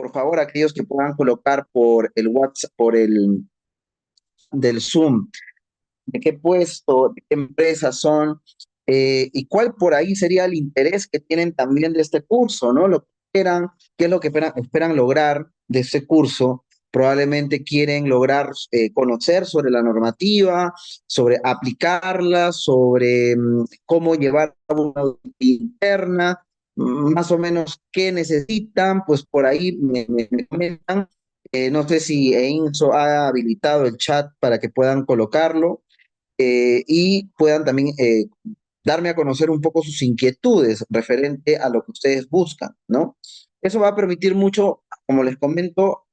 por favor, aquellos que puedan colocar por el WhatsApp, por el del Zoom, de qué puesto, de qué empresa son, y cuál por ahí sería el interés que tienen también de este curso, ¿no? Lo que esperan, qué es lo que esperan lograr de este curso. Probablemente quieren lograr conocer sobre la normativa, sobre aplicarla, sobre cómo llevar a cabo una auditoría interna, más o menos qué necesitan, pues por ahí me comentan. No sé si EINSO ha habilitado el chat para que puedan colocarlo y puedan también darme a conocer un poco sus inquietudes referente a lo que ustedes buscan, ¿no? Eso va a permitir mucho, como les comento,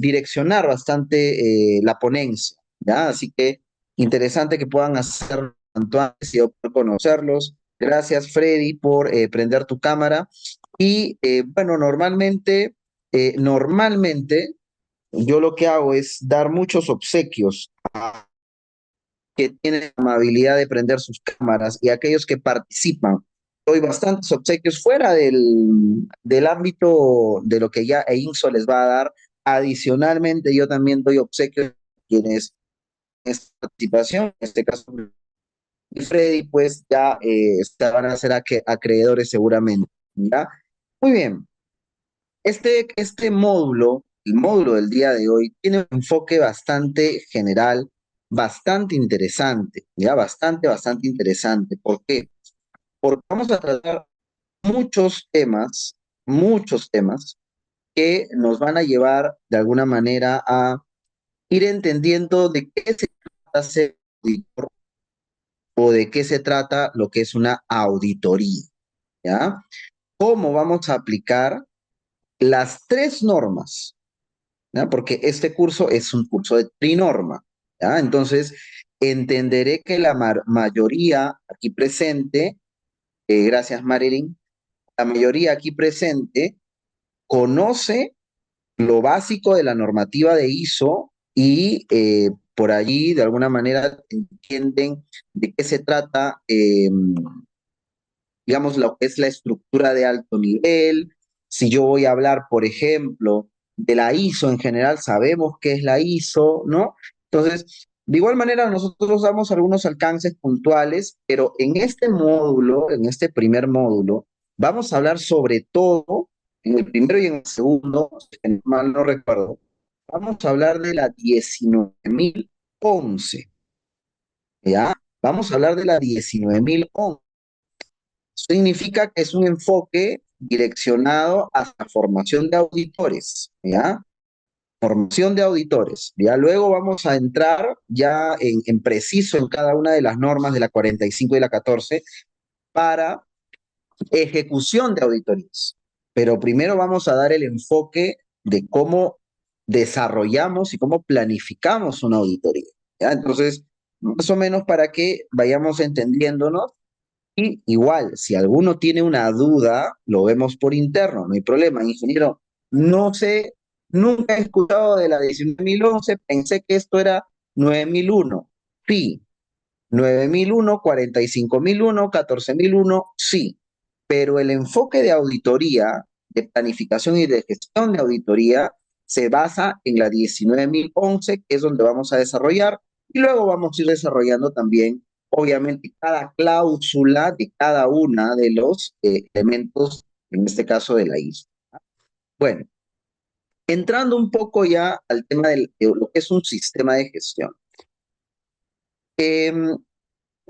direccionar bastante la ponencia, ¿ya? Así que interesante que puedan hacerlo cuanto antes y yo poder conocerlos. Gracias, Freddy, por prender tu cámara. Y bueno, normalmente yo lo que hago es dar muchos obsequios que tienen la amabilidad de prender sus cámaras y aquellos que participan. Doy bastantes obsequios fuera del ámbito de lo que ya EINSO les va a dar. Adicionalmente, yo también doy obsequios a quienes en esta participación, en este caso, y Freddy, pues ya se van a ser acreedores seguramente. ¿Ya? Muy bien. Este módulo, el módulo del día de hoy, tiene un enfoque bastante general, bastante interesante, ya bastante interesante. ¿Por qué? Porque vamos a tratar muchos temas que nos van a llevar de alguna manera a ir entendiendo de qué se trata ser auditor o de qué se trata lo que es una auditoría, ¿ya? ¿Cómo vamos a aplicar las tres normas? ¿Ya? Porque este curso es un curso de trinorma, ¿ya? Entonces, entenderé que la mayoría aquí presente, gracias Marilyn, la mayoría aquí presente conoce lo básico de la normativa de ISO y por allí de alguna manera entienden de qué se trata, digamos, lo que es la estructura de alto nivel. Si yo voy a hablar, por ejemplo, de la ISO en general, sabemos qué es la ISO, ¿no? Entonces, de igual manera, nosotros damos algunos alcances puntuales, pero en este módulo, en este primer módulo, vamos a hablar sobre todo, en el primero y en el segundo, si mal no recuerdo, vamos a hablar de la 19.011, ¿ya? Vamos a hablar de la 19.011. Significa que es un enfoque direccionado a la formación de auditores, ¿ya? Formación de auditores. Ya luego vamos a entrar ya en preciso en cada una de las normas de la 45 y la 14 para ejecución de auditorías. Pero primero vamos a dar el enfoque de cómo desarrollamos y cómo planificamos una auditoría, ¿ya? Entonces, más o menos para que vayamos entendiéndonos y igual, si alguno tiene una duda, lo vemos por interno, no hay problema. Ingeniero, no sé, nunca he escuchado de la 19.011, pensé que esto era 9.001. Sí, 9.001, 45.001, 14.001, sí, pero el enfoque de auditoría, de planificación y de gestión de auditoría, se basa en la 19.011, que es donde vamos a desarrollar, y luego vamos a ir desarrollando también, obviamente, cada cláusula de cada una de los elementos, en este caso de la ISO. Bueno, entrando un poco ya al tema de lo que es un sistema de gestión. Em,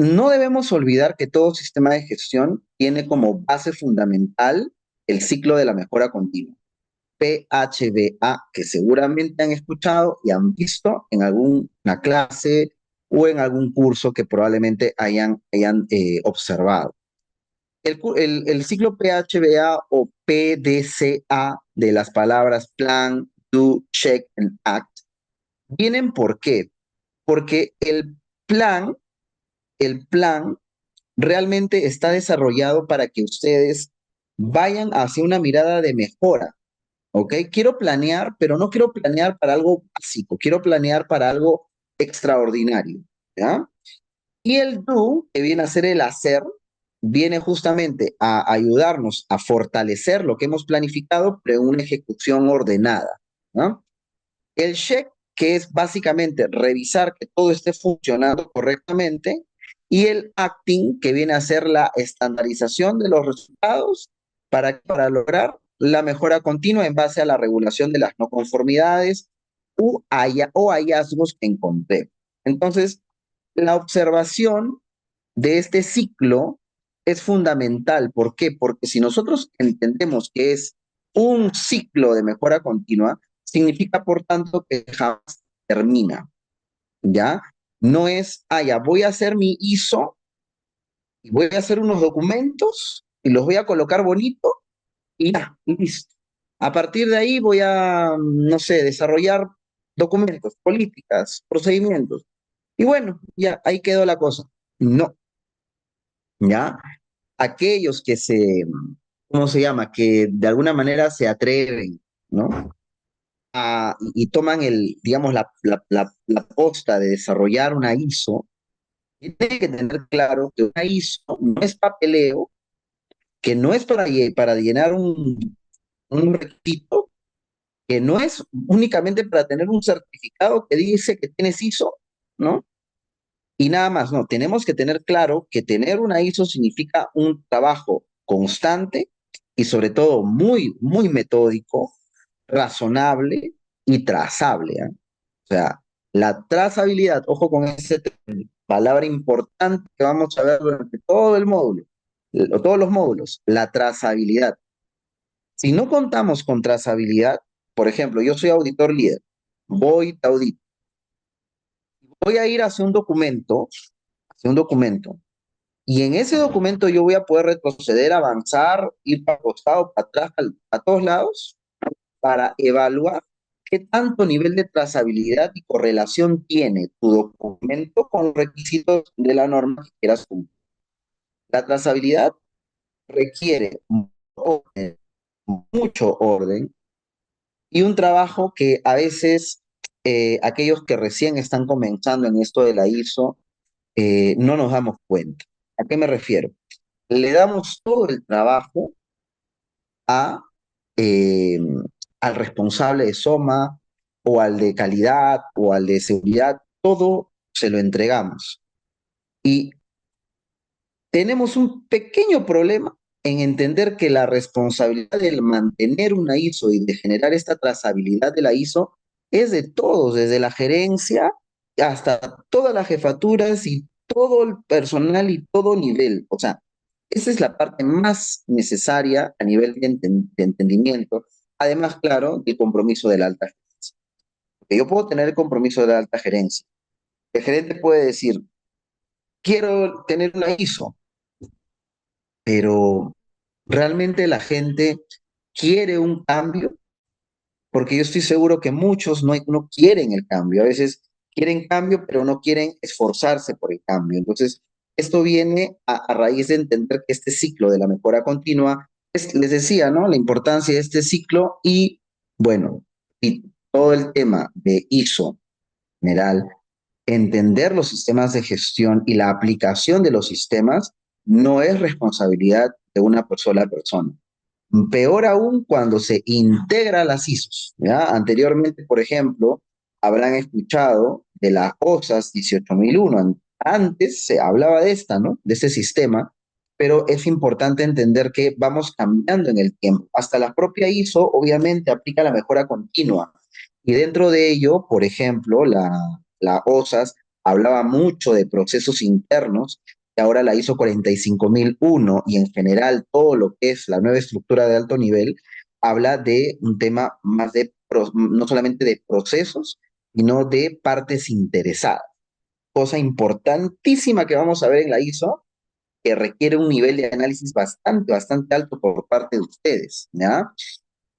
No debemos olvidar que todo sistema de gestión tiene como base fundamental el ciclo de la mejora continua, PHBA, que seguramente han escuchado y han visto en alguna clase o en algún curso que probablemente hayan observado. El ciclo PHBA o PDCA de las palabras Plan, Do, Check and Act vienen ¿por qué? Porque plan, el plan realmente está desarrollado para que ustedes vayan hacia una mirada de mejora, ¿ok? Quiero planear, pero no quiero planear para algo básico, quiero planear para algo extraordinario, ¿ya? Y el do, que viene a ser el hacer, viene justamente a ayudarnos a fortalecer lo que hemos planificado, pero en una ejecución ordenada, ¿no? El check, que es básicamente revisar que todo esté funcionando correctamente, y el acting, que viene a ser la estandarización de los resultados para lograr la mejora continua en base a la regulación de las no conformidades o hallazgos que encontré. Entonces, la observación de este ciclo es fundamental. ¿Por qué? Porque si nosotros entendemos que es un ciclo de mejora continua, significa, por tanto, que jamás termina, ¿ya? No es, ya, voy a hacer mi ISO y voy a hacer unos documentos y los voy a colocar bonito y ya, y listo. A partir de ahí voy a, no sé, desarrollar documentos, políticas, procedimientos. Y bueno, ya, ahí quedó la cosa. No, ¿ya? Aquellos que ¿cómo se llama? Que de alguna manera se atreven, ¿no? Y toman digamos, la posta de desarrollar una ISO, tienen que tener claro que una ISO no es papeleo, que no es para llenar un requisito, que no es únicamente para tener un certificado que dice que tienes ISO, ¿no? Y nada más, no, tenemos que tener claro que tener una ISO significa un trabajo constante y sobre todo muy, muy metódico, razonable y trazable, ¿ah? O sea, la trazabilidad, ojo con esa palabra importante que vamos a ver durante todo el módulo, o todos los módulos, la trazabilidad. Si no contamos con trazabilidad, por ejemplo, yo soy auditor líder, voy a audito, voy a ir hacia un documento. Y en ese documento yo voy a poder retroceder, avanzar, ir para costado, para atrás, a todos lados, para evaluar qué tanto nivel de trazabilidad y correlación tiene tu documento con los requisitos de la norma que quieras cumplir. La trazabilidad requiere mucho orden y un trabajo que a veces aquellos que recién están comenzando en esto de la ISO no nos damos cuenta. ¿A qué me refiero? Le damos todo el trabajo a, eh, al responsable de SOMA o al de calidad o al de seguridad, todo se lo entregamos. Y tenemos un pequeño problema en entender que la responsabilidad de mantener una ISO y de generar esta trazabilidad de la ISO es de todos, desde la gerencia hasta todas las jefaturas y todo el personal y todo nivel. O sea, esa es la parte más necesaria a nivel de entendimiento. Además, claro, del compromiso de la alta gerencia. Porque yo puedo tener el compromiso de la alta gerencia. El gerente puede decir, quiero tener una ISO, pero realmente la gente quiere un cambio, porque yo estoy seguro que muchos no quieren el cambio. A veces quieren cambio, pero no quieren esforzarse por el cambio. Entonces, esto viene a raíz de entender que este ciclo de la mejora continua, les decía, ¿no? La importancia de este ciclo y, bueno, y todo el tema de ISO general, entender los sistemas de gestión y la aplicación de los sistemas no es responsabilidad de una sola persona. Peor aún cuando se integra las ISOs, ¿ya? Anteriormente, por ejemplo, habrán escuchado de las OSAS 18001. Antes se hablaba de esta, ¿no? De ese sistema, pero es importante entender que vamos cambiando en el tiempo. Hasta la propia ISO, obviamente, aplica la mejora continua. Y dentro de ello, por ejemplo, la OSAS hablaba mucho de procesos internos, que ahora la ISO 45001 y en general todo lo que es la nueva estructura de alto nivel, habla de un tema más no solamente de procesos, sino de partes interesadas. Cosa importantísima que vamos a ver en la ISO, que requiere un nivel de análisis bastante, bastante alto por parte de ustedes, ¿ya?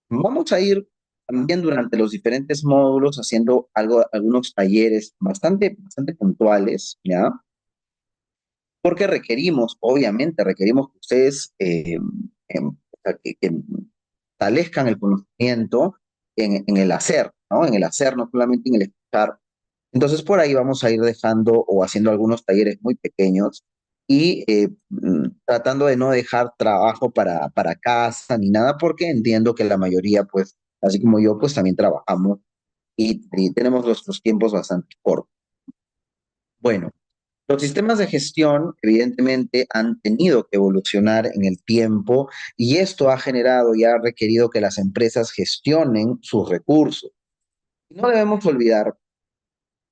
Vamos a ir también durante los diferentes módulos haciendo algunos talleres bastante, bastante puntuales, ¿ya? Porque requerimos, obviamente, requerimos que ustedes o sea, que establezcan el conocimiento en el hacer, ¿no? En el hacer, no solamente en el escuchar. Entonces, por ahí vamos a ir dejando o haciendo algunos talleres muy pequeños y tratando de no dejar trabajo para casa ni nada, porque entiendo que la mayoría, pues, así como yo, pues también trabajamos y tenemos nuestros tiempos bastante cortos. Bueno, los sistemas de gestión, evidentemente, han tenido que evolucionar en el tiempo y esto ha generado y ha requerido que las empresas gestionen sus recursos. Y no debemos olvidar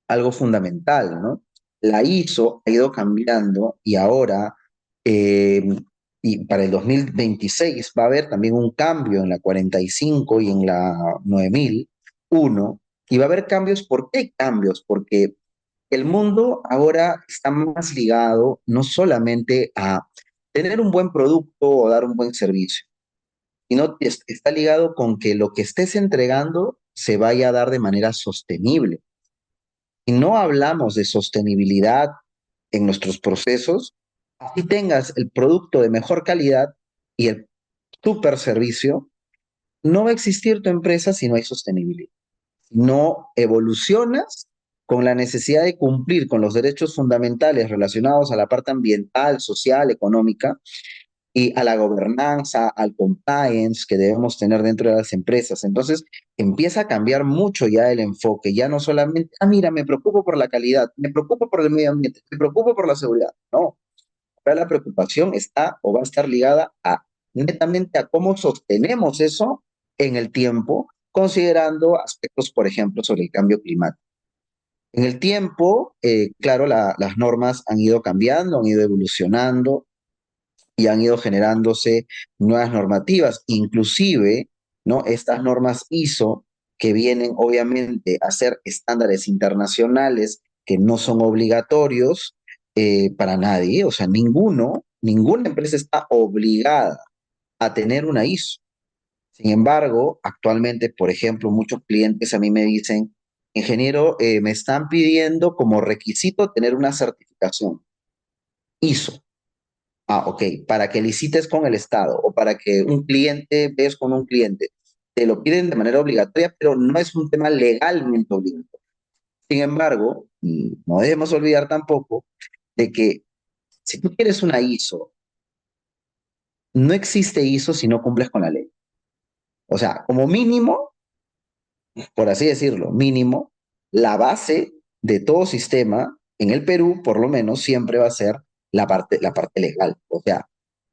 algo fundamental, ¿no? La ISO ha ido cambiando y ahora, eh, y para el 2026 va a haber también un cambio en la 45 y en la 9001, y va a haber cambios. ¿Por qué hay cambios? Porque el mundo ahora está más ligado no solamente a tener un buen producto o dar un buen servicio, sino que está ligado con que lo que estés entregando se vaya a dar de manera sostenible. Si no hablamos de sostenibilidad en nuestros procesos, así tengas el producto de mejor calidad y el super servicio, no va a existir tu empresa si no hay sostenibilidad. Si no evolucionas con la necesidad de cumplir con los derechos fundamentales relacionados a la parte ambiental, social, económica, y a la gobernanza, al compliance que debemos tener dentro de las empresas. Entonces, empieza a cambiar mucho ya el enfoque, ya no solamente, mira, me preocupo por la calidad, me preocupo por el medio ambiente, me preocupo por la seguridad. No, ahora la preocupación está o va a estar ligada a netamente a cómo sostenemos eso en el tiempo, considerando aspectos, por ejemplo, sobre el cambio climático. En el tiempo, claro, las normas han ido cambiando, han ido evolucionando, y han ido generándose nuevas normativas, inclusive, ¿no? Estas normas ISO que vienen obviamente a ser estándares internacionales que no son obligatorios para nadie, o sea, ninguna empresa está obligada a tener una ISO. Sin embargo, actualmente, por ejemplo, muchos clientes a mí me dicen, ingeniero, me están pidiendo como requisito tener una certificación ISO. Ah, ok. Para que licites con el Estado o para que un cliente ves con un cliente, te lo piden de manera obligatoria, pero no es un tema legalmente obligatorio. Sin embargo, no debemos olvidar tampoco de que si tú quieres una ISO, no existe ISO si no cumples con la ley. O sea, como mínimo, por así decirlo, mínimo, la base de todo sistema en el Perú, por lo menos, siempre va a ser la parte legal. O sea,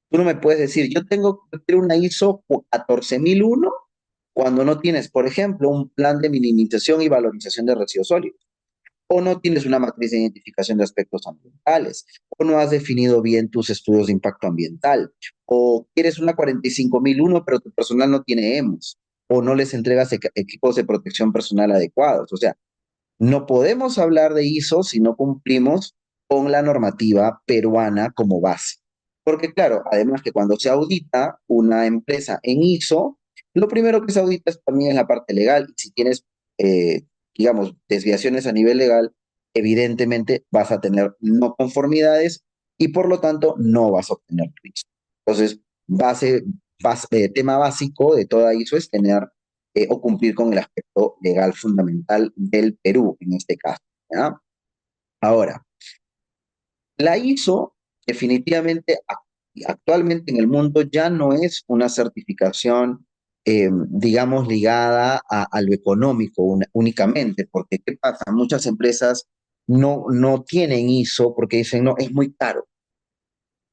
tú no me puedes decir, yo tengo que tener una ISO 14001 cuando no tienes, por ejemplo, un plan de minimización y valorización de residuos sólidos, o no tienes una matriz de identificación de aspectos ambientales, o no has definido bien tus estudios de impacto ambiental, o quieres una 45001, pero tu personal no tiene EMOS, o no les entregas equipos de protección personal adecuados. O sea, no podemos hablar de ISO si no cumplimos con la normativa peruana como base. Porque claro, además que cuando se audita una empresa en ISO, lo primero que se audita también es la parte legal. Y si tienes, eh, digamos, desviaciones a nivel legal, evidentemente vas a tener no conformidades y por lo tanto no vas a obtener tu ISO. Entonces, tema básico de toda ISO es tener o cumplir con el aspecto legal fundamental del Perú, en este caso. ¿Ya? Ahora, la ISO definitivamente actualmente en el mundo ya no es una certificación, digamos, ligada a lo económico únicamente, porque ¿qué pasa? Muchas empresas no tienen ISO porque dicen, no, es muy caro.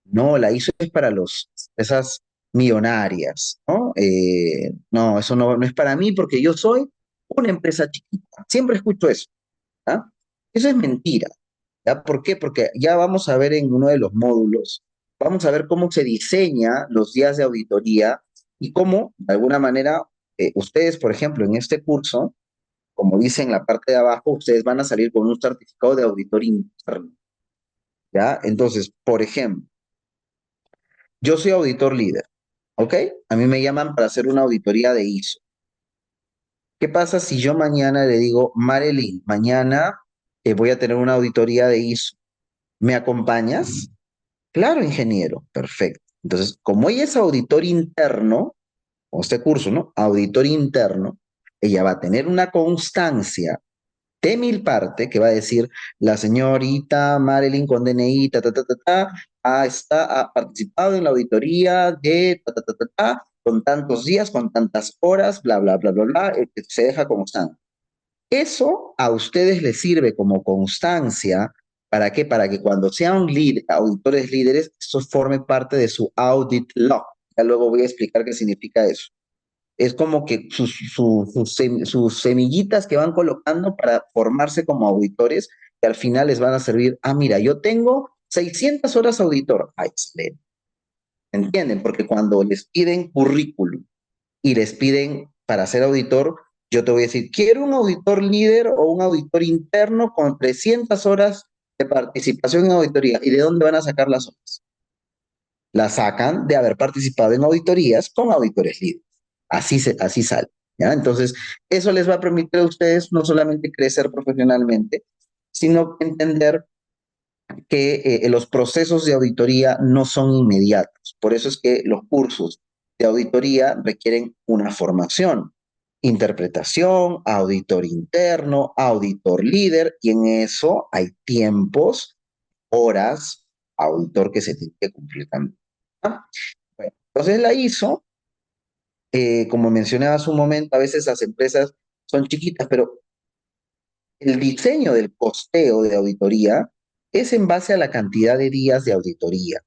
No, la ISO es para las empresas millonarias, ¿no? No, eso no es para mí porque yo soy una empresa chiquita. Siempre escucho eso, ¿ah? Eso es mentira, ¿ya? ¿Por qué? Porque ya vamos a ver en uno de los módulos, vamos a ver cómo se diseña los días de auditoría y cómo, de alguna manera, ustedes, por ejemplo, en este curso, como dice en la parte de abajo, ustedes van a salir con un certificado de auditor interno, ¿ya? Entonces, por ejemplo, yo soy auditor líder, ¿ok? A mí me llaman para hacer una auditoría de ISO. ¿Qué pasa si yo mañana le digo, Marilyn, mañana voy a tener una auditoría de ISO? ¿Me acompañas? Claro, ingeniero. Perfecto. Entonces, como ella es auditor interno, o este curso, ¿no? Auditor interno, ella va a tener una constancia de mil parte, que va a decir la señorita Marilyn con DNI, ha participado en la auditoría de con tantos días, con tantas horas, bla, bla, bla, bla, bla, que se deja como están. Eso a ustedes les sirve como constancia. ¿Para qué? Para que cuando sean auditores líderes, eso forme parte de su audit log. Ya luego voy a explicar qué significa eso. Es como que sus semillitas que van colocando para formarse como auditores, que al final les van a servir. Ah, mira, yo tengo 600 horas auditor. Ah, excelente. ¿Entienden? Porque cuando les piden currículum y les piden para ser auditor, yo te voy a decir, quiero un auditor líder o un auditor interno con 300 horas de participación en auditoría. ¿Y de dónde van a sacar las horas? Las sacan de haber participado en auditorías con auditores líderes. Así sale. ¿Ya? Entonces, eso les va a permitir a ustedes no solamente crecer profesionalmente, sino entender que los procesos de auditoría no son inmediatos. Por eso es que los cursos de auditoría requieren una formación, interpretación, auditor interno, auditor líder, y en eso hay tiempos, horas, auditor que se tiene que cumplir también. ¿Ah? Bueno, entonces la ISO, como mencionaba hace un momento, a veces las empresas son chiquitas, pero el diseño del costeo de auditoría es en base a la cantidad de días de auditoría.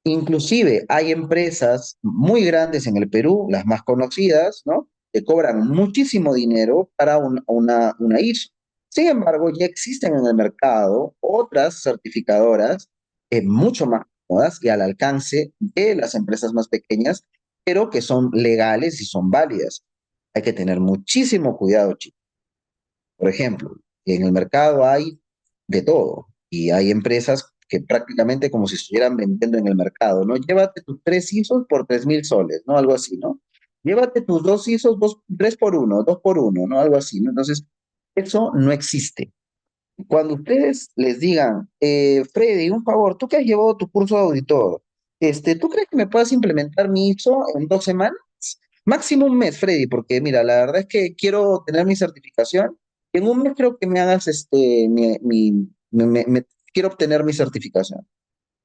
Inclusive hay empresas muy grandes en el Perú, las más conocidas, ¿no? Que cobran muchísimo dinero para una ISO. Sin embargo, ya existen en el mercado otras certificadoras mucho más cómodas y al alcance de las empresas más pequeñas, pero que son legales y son válidas. Hay que tener muchísimo cuidado, chicos. Por ejemplo, en el mercado hay de todo y hay empresas que prácticamente como si estuvieran vendiendo en el mercado, ¿no? Llévate tus 3 ISOs por 3.000 soles, ¿no? Algo así, ¿no? Llévate tus 2 ISOs, 3 por 1, 2 por 1, ¿no? Algo así, ¿no? Entonces, eso no existe. Cuando ustedes les digan, Freddy, un favor, tú que has llevado tu curso de auditor, ¿tú crees que me puedas implementar mi ISO en 2 semanas? Máximo un mes, Freddy, porque mira, la verdad es que quiero tener mi certificación. En un mes creo que me hagas quiero obtener mi certificación.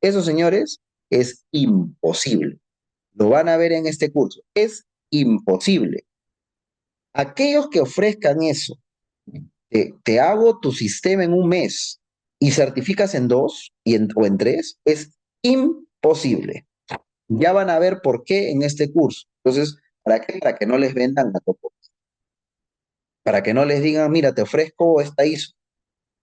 Eso, señores, es imposible. Lo van a ver en este curso. Es imposible. Aquellos que ofrezcan eso, te hago tu sistema en un mes y certificas en 2 o en 3, es imposible. Ya van a ver por qué en este curso. Entonces, ¿para qué? Para que no les vendan a topo, para que no les digan, mira, te ofrezco esta ISO.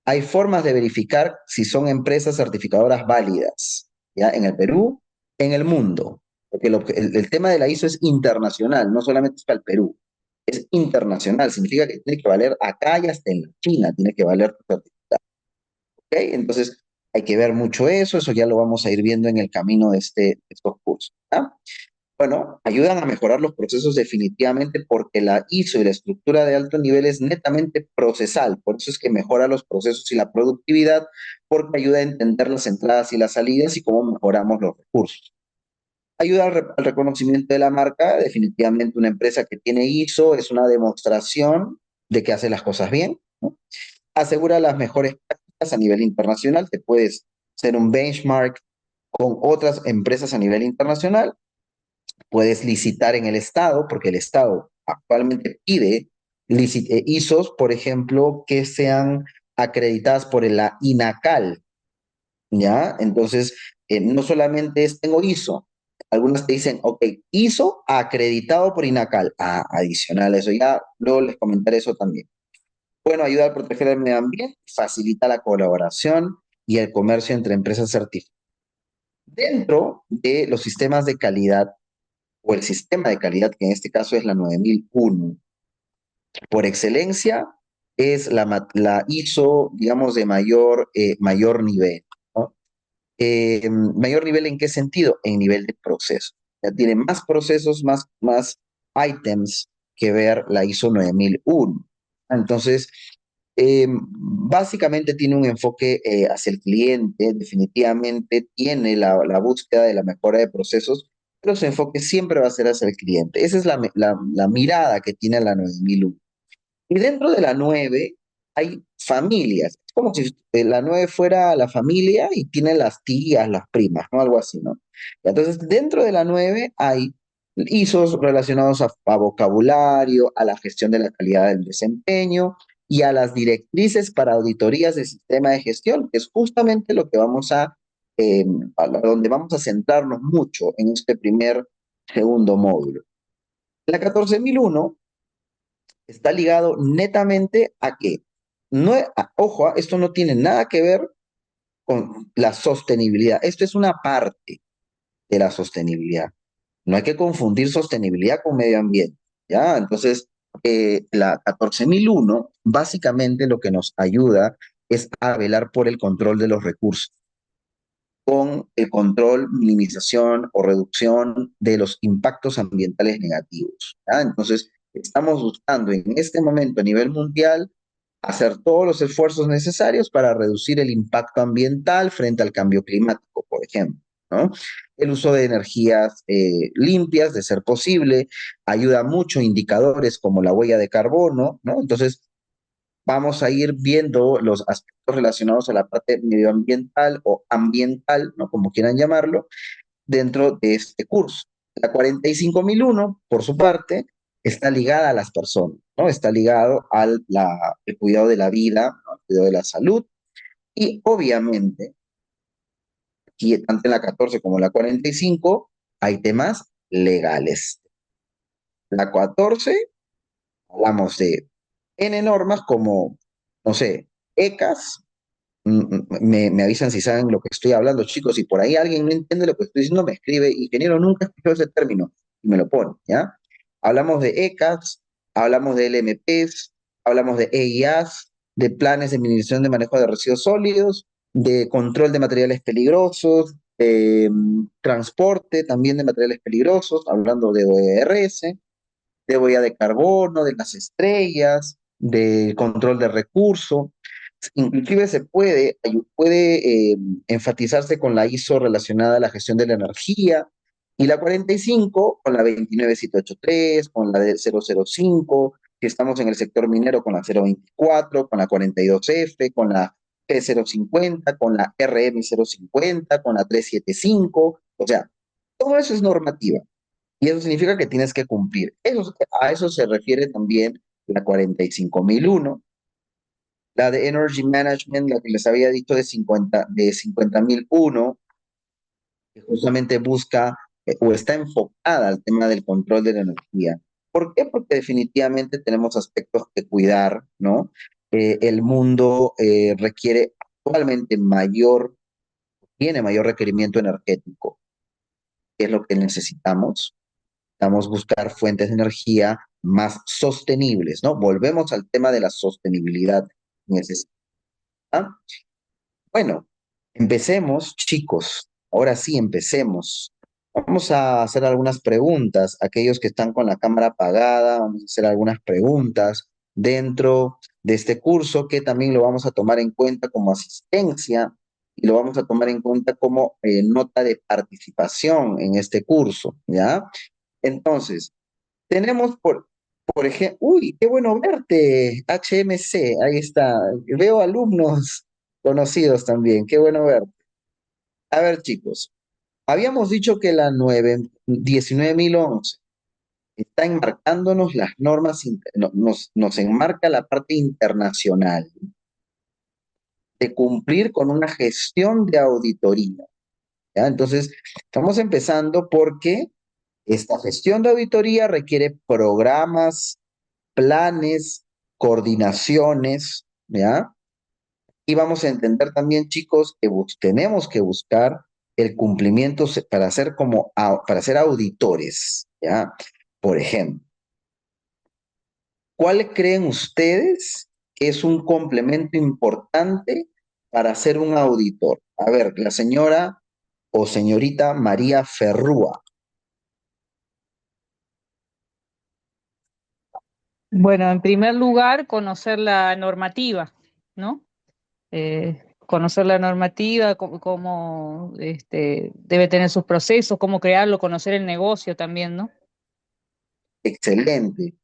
Hay formas de verificar si son empresas certificadoras válidas, ¿ya? En el Perú, en el mundo. Porque el tema de la ISO es internacional, no solamente es para el Perú, es internacional. Significa que tiene que valer acá y hasta en la China, tiene que valer tu certificado. ¿Ok? Entonces, hay que ver mucho eso ya lo vamos a ir viendo en el camino de estos cursos. ¿Ya? Bueno, ayudan a mejorar los procesos definitivamente porque la ISO y la estructura de alto nivel es netamente procesal. Por eso es que mejora los procesos y la productividad porque ayuda a entender las entradas y las salidas y cómo mejoramos los recursos. Ayuda al reconocimiento de la marca. Definitivamente una empresa que tiene ISO es una demostración de que hace las cosas bien, ¿no? Asegura las mejores prácticas a nivel internacional. Te puedes ser un benchmark con otras empresas a nivel internacional. Puedes licitar en el Estado, porque el Estado actualmente pide ISOs, por ejemplo, que sean acreditadas por la INACAL, ¿ya? Entonces, no solamente es tengo ISO, algunas te dicen, ok, ISO acreditado por INACAL. Ah, adicional a eso, ya luego les comentaré eso también. Bueno, ayuda a proteger el medio ambiente, facilita la colaboración y el comercio entre empresas certificadas. Dentro de los sistemas de calidad o el sistema de calidad, que en este caso es la 9001, por excelencia, es la ISO, digamos, de mayor nivel, ¿no? ¿Mayor nivel en qué sentido? En nivel de proceso. Ya tiene más procesos, más items que ver la ISO 9001. Entonces, básicamente tiene un enfoque hacia el cliente, definitivamente tiene la búsqueda de la mejora de procesos, pero su enfoque siempre va a ser hacia el cliente. Esa es la mirada que tiene la 9001. Y dentro de la 9 hay familias. Es como si la 9 fuera la familia y tiene las tías, las primas, ¿no? Algo así, ¿no? Entonces, dentro de la 9 hay ISOs relacionados a vocabulario, a la gestión de la calidad del desempeño y a las directrices para auditorías de sistema de gestión, que es justamente lo que eh, donde vamos a centrarnos mucho en este segundo módulo. La 14001 está ligado netamente a que, no, ojo, esto no tiene nada que ver con la sostenibilidad. Esto es una parte de la sostenibilidad. No hay que confundir sostenibilidad con medio ambiente, ¿ya? Entonces, la 14001 básicamente lo que nos ayuda es a velar por el control de los recursos, con el control, minimización o reducción de los impactos ambientales negativos, ¿ya? Entonces, estamos buscando en este momento a nivel mundial hacer todos los esfuerzos necesarios para reducir el impacto ambiental frente al cambio climático, por ejemplo, ¿no? El uso de energías limpias, de ser posible, ayuda mucho indicadores como la huella de carbono, ¿no? Entonces, vamos a ir viendo los aspectos relacionados a la parte medioambiental o ambiental, ¿no? Como quieran llamarlo, dentro de este curso. La 45001, por su parte, está ligada a las personas, ¿no? Está ligado el cuidado de la vida, ¿no? El cuidado de la salud y obviamente, aquí tanto en la 14 como en la 45 hay temas legales. La 14 hablamos de N normas como, no sé, ECAS. Me avisan si saben lo que estoy hablando, chicos. Y por ahí alguien no entiende lo que estoy diciendo, me escribe, ingeniero, nunca escuchó ese término, y me lo pone, ¿ya? Hablamos de ECAS, hablamos de LMPs, hablamos de EIAs, de planes de minimización de manejo de residuos sólidos, de control de materiales peligrosos, de transporte también de materiales peligrosos, hablando de OERS, de huella de carbono, de las estrellas, de control de recursos. Inclusive puede enfatizarse con la ISO relacionada a la gestión de la energía y la 45 con la 29783, con la de 005, si estamos en el sector minero con la 024, con la 42F, con la P050, con la RM050, con la 375, o sea, todo eso es normativa. Y eso significa que tienes que cumplir. A eso se refiere también la 45001, la de Energy Management, la que les había dicho de 50.001, que justamente busca o está enfocada al tema del control de la energía. ¿Por qué? Porque definitivamente tenemos aspectos que cuidar, ¿no? El mundo requiere actualmente tiene mayor requerimiento energético, que es lo que necesitamos. Necesitamos buscar fuentes de energía más sostenibles, ¿no? Volvemos al tema de la sostenibilidad. Necesita. Bueno, empecemos, chicos. Ahora sí, empecemos. Vamos a hacer algunas preguntas. Aquellos que están con la cámara apagada, vamos a hacer algunas preguntas dentro de este curso que también lo vamos a tomar en cuenta como asistencia y lo vamos a tomar en cuenta como nota de participación en este curso, ¿ya? Entonces, tenemos por ejemplo, uy, qué bueno verte, HMC, ahí está. Veo alumnos conocidos también, qué bueno verte. A ver, chicos, habíamos dicho que la 19.011 está enmarcándonos las normas, nos enmarca la parte internacional de cumplir con una gestión de auditoría, ¿ya? Entonces, estamos empezando porque esta gestión de auditoría requiere programas, planes, coordinaciones, ¿ya? Y vamos a entender también, chicos, que tenemos que buscar el cumplimiento para ser auditores, ¿ya? Por ejemplo, ¿cuál creen ustedes que es un complemento importante para ser un auditor? A ver, la señora o señorita María Ferrúa. Bueno, en primer lugar, conocer la normativa, ¿no? Conocer la normativa, cómo, debe tener sus procesos, cómo crearlo, conocer el negocio también, ¿no? Excelente.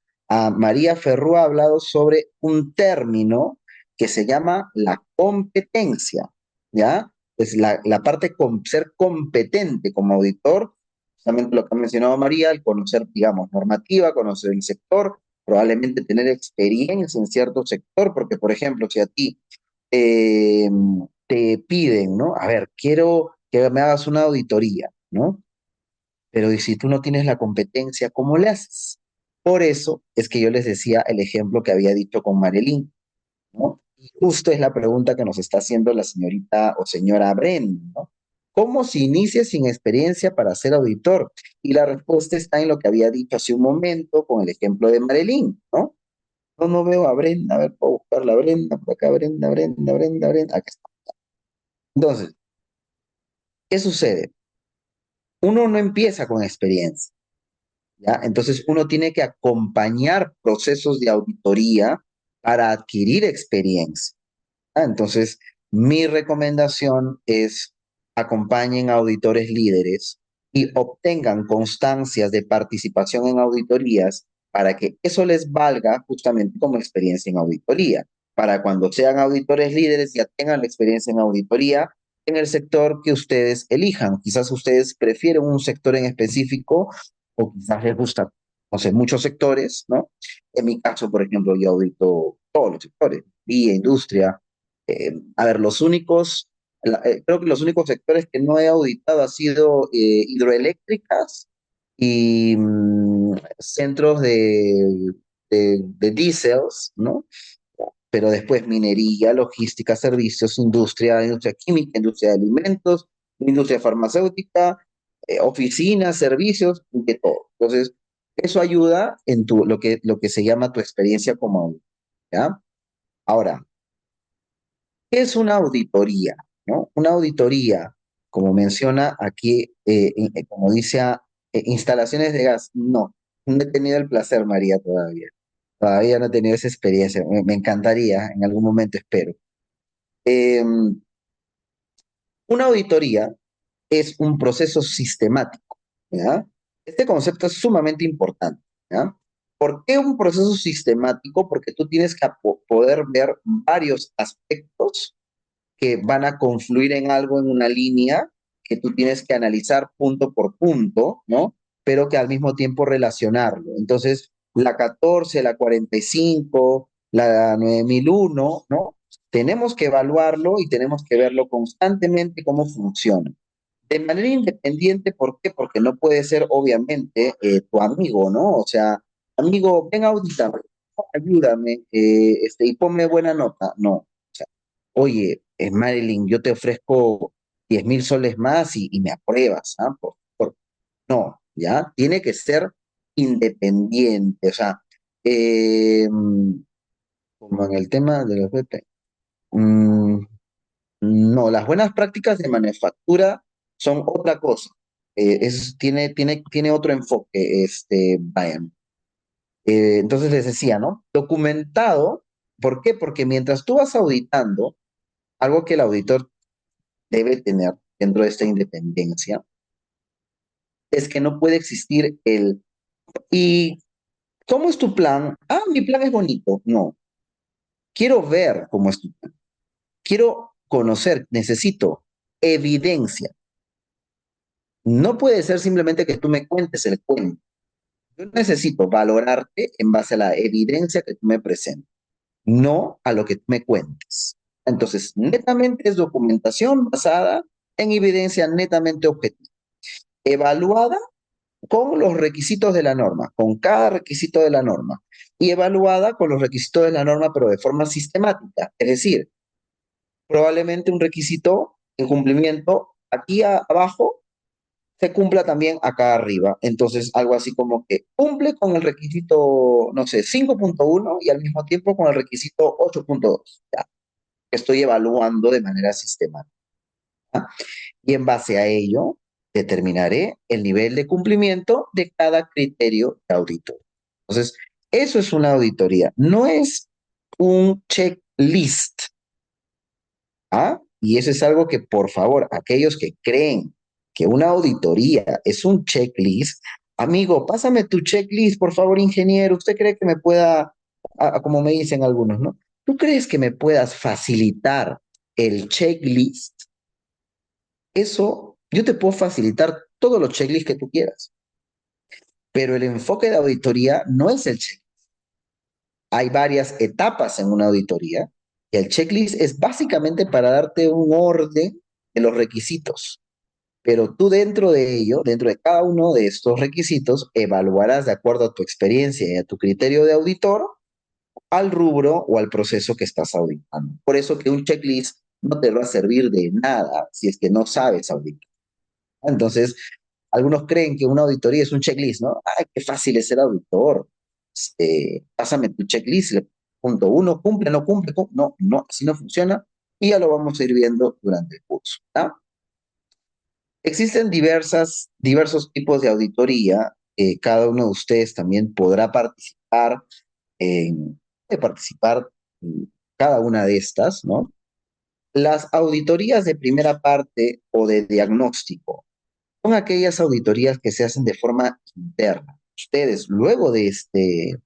María Ferrúa ha hablado sobre un término que se llama la competencia, ¿ya? Es la parte ser competente como auditor, justamente lo que ha mencionado María, el conocer, digamos, normativa, conocer el sector, probablemente tener experiencia en cierto sector, porque, por ejemplo, si a ti eh, te piden, ¿no? A ver, quiero que me hagas una auditoría, ¿no? Pero ¿y si tú no tienes la competencia, cómo le haces? Por eso es que yo les decía el ejemplo que había dicho con Marilyn, ¿no? Y justo es la pregunta que nos está haciendo la señorita o señora Bren, ¿no? ¿Cómo se inicia sin experiencia para ser auditor? Y la respuesta está en lo que había dicho hace un momento con el ejemplo de Marilyn, ¿no? No, no veo a Brenda, a ver, puedo buscar la Brenda, por acá, Brenda, Brenda, Brenda, Brenda, acá está. Entonces, ¿qué sucede? Uno no empieza con experiencia, ¿ya? Entonces, uno tiene que acompañar procesos de auditoría para adquirir experiencia. Entonces, mi recomendación es acompañen a auditores líderes y obtengan constancias de participación en auditorías para que eso les valga justamente como experiencia en auditoría. Para cuando sean auditores líderes ya tengan la experiencia en auditoría en el sector que ustedes elijan. Quizás ustedes prefieren un sector en específico o quizás les gusta, no sé, muchos sectores, ¿no? En mi caso, por ejemplo, yo audito todos los sectores, vía, industria, a ver, creo que los únicos sectores que no he auditado ha sido hidroeléctricas y centros de diésels, ¿no? Pero después minería, logística, servicios, industria química, industria de alimentos, industria farmacéutica, oficinas, servicios, de todo. Entonces, eso ayuda en lo que se llama tu experiencia como auditor, ¿ya? Ahora, ¿qué es una auditoría? ¿No? Una auditoría, como menciona aquí, como dice, instalaciones de gas. No he tenido el placer, María, todavía. Todavía no he tenido esa experiencia. Me encantaría, en algún momento espero. Eh, una auditoría es un proceso sistemático, ¿ya? Este concepto es sumamente importante, ¿ya? ¿Por qué un proceso sistemático? Porque tú tienes que poder ver varios aspectos que van a confluir en algo, en una línea que tú tienes que analizar punto por punto, ¿no? Pero que al mismo tiempo relacionarlo. Entonces, la 14, la 45, la 9001, ¿no? Tenemos que evaluarlo y tenemos que verlo constantemente cómo funciona. De manera independiente, ¿por qué? Porque no puede ser, obviamente, tu amigo, ¿no? O sea, amigo, ven, audítame, ayúdame, y ponme buena nota. No. O sea, oye, Marilyn, yo te ofrezco 10.000 soles más y me apruebas, ¿ah? No, ¿ya? Tiene que ser independiente, o sea, eh, como en el tema de los BP. No, las buenas prácticas de manufactura son otra cosa. Tiene otro enfoque, Brian. Entonces les decía, ¿no? Documentado, ¿por qué? Porque mientras tú vas auditando, algo que el auditor debe tener dentro de esta independencia, es que no puede existir ¿y cómo es tu plan? Ah, mi plan es bonito. No, quiero ver cómo es tu plan. Quiero conocer, necesito evidencia. No puede ser simplemente que tú me cuentes el cuento. Yo necesito valorarte en base a la evidencia que tú me presentes, no a lo que tú me cuentes. Entonces, netamente es documentación basada en evidencia netamente objetiva, evaluada con los requisitos de la norma, con cada requisito de la norma, y evaluada con los requisitos de la norma, pero de forma sistemática. Es decir, probablemente un requisito en cumplimiento aquí abajo se cumpla también acá arriba. Entonces, algo así como que cumple con el requisito, no sé, 5.1 y al mismo tiempo con el requisito 8.2. Ya, que estoy evaluando de manera sistemática. ¿Ya? Y en base a ello, determinaré el nivel de cumplimiento de cada criterio de auditoría. Entonces, eso es una auditoría, no es un checklist. ¿Ah? Y eso es algo que, por favor, aquellos que creen que una auditoría es un checklist, amigo, pásame tu checklist, por favor, ingeniero. ¿Usted cree que me pueda, como me dicen algunos, ¿no? ¿Tú crees que me puedas facilitar el checklist? Eso, yo te puedo facilitar todos los checklists que tú quieras, pero el enfoque de auditoría no es el checklist. Hay varias etapas en una auditoría y el checklist es básicamente para darte un orden de los requisitos. Pero tú dentro de ello, dentro de cada uno de estos requisitos, evaluarás de acuerdo a tu experiencia y a tu criterio de auditor al rubro o al proceso que estás auditando. Por eso que un checklist no te va a servir de nada si es que no sabes auditar. Entonces, algunos creen que una auditoría es un checklist, ¿no? ¡Ay, qué fácil es ser auditor! Pásame tu checklist, punto uno, cumple, no cumple, no, no, así no funciona y ya lo vamos a ir viendo durante el curso, ¿tá? Existen diversos tipos de auditoría. Cada uno de ustedes también podrá puede participar en cada una de estas, ¿no? Las auditorías de primera parte o de diagnóstico son aquellas auditorías que se hacen de forma interna. Ustedes, de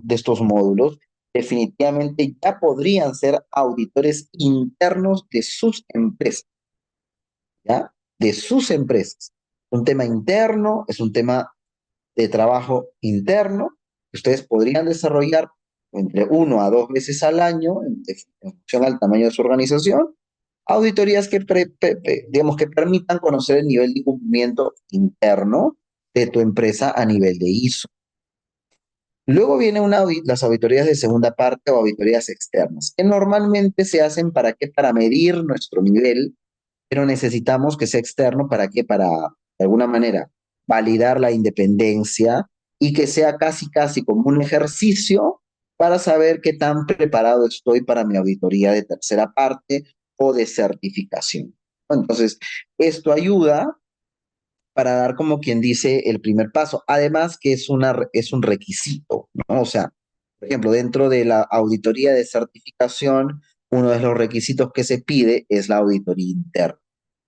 estos módulos, definitivamente ya podrían ser auditores internos de sus empresas, ¿ya? De sus empresas. Un tema interno, es un tema de trabajo interno que ustedes podrían desarrollar entre 1 a 2 veces al año, en función al tamaño de su organización, auditorías que, digamos, que permitan conocer el nivel de cumplimiento interno de tu empresa a nivel de ISO. Luego vienen las auditorías de segunda parte o auditorías externas, que normalmente se hacen para qué, para medir nuestro nivel, pero necesitamos que sea externo para qué, para, de alguna manera, validar la independencia y que sea casi, casi como un ejercicio para saber qué tan preparado estoy para mi auditoría de tercera parte o de certificación. Entonces, esto ayuda para dar como quien dice el primer paso. Además que es un requisito, ¿no? O sea, por ejemplo, dentro de la auditoría de certificación, uno de los requisitos que se pide es la auditoría interna,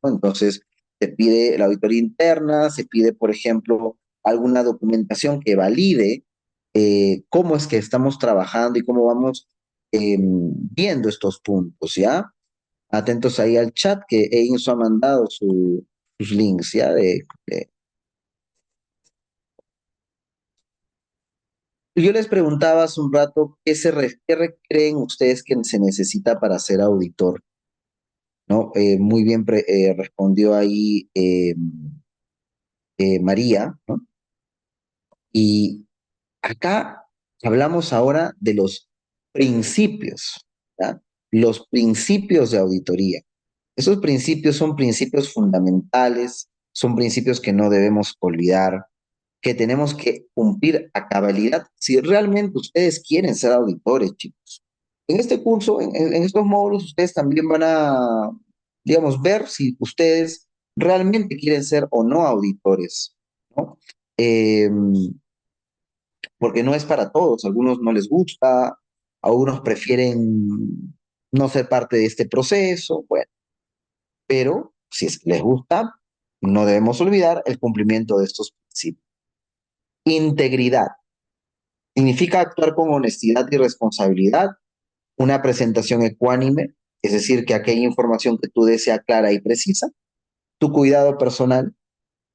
¿no? Entonces, se pide la auditoría interna, se pide, por ejemplo, alguna documentación que valide cómo es que estamos trabajando y cómo vamos viendo estos puntos, ¿ya? Atentos ahí al chat que Einso ha mandado sus links, ¿ya? Yo les preguntaba hace un rato creen ustedes que se necesita para ser auditor, ¿no? Muy bien respondió ahí María, ¿no? Y acá hablamos ahora de los principios, ¿ya? Los principios de auditoría. Esos principios son principios fundamentales, son principios que no debemos olvidar, que tenemos que cumplir a cabalidad si realmente ustedes quieren ser auditores, chicos. En este curso, en estos módulos, ustedes también van a, digamos, ver si ustedes realmente quieren ser o no auditores, ¿no? Eh, Porque no es para todos, a algunos no les gusta, a algunos prefieren no ser parte de este proceso, bueno, pero si es que les gusta, no debemos olvidar el cumplimiento de estos principios. Integridad. Significa actuar con honestidad y responsabilidad, una presentación ecuánime, es decir, que aquella información que tú des sea clara y precisa, tu cuidado personal,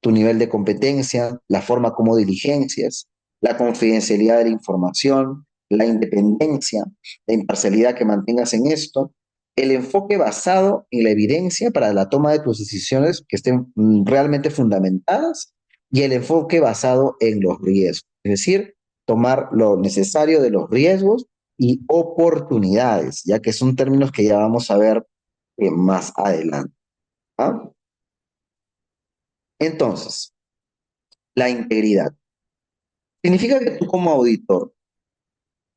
tu nivel de competencia, la forma como diligencias, la confidencialidad de la información, la independencia, la imparcialidad que mantengas en esto, el enfoque basado en la evidencia para la toma de tus decisiones que estén realmente fundamentadas y el enfoque basado en los riesgos, es decir, tomar lo necesario de los riesgos y oportunidades, ya que son términos que ya vamos a ver más adelante. ¿Ah? Entonces, la integridad. Significa que tú como auditor,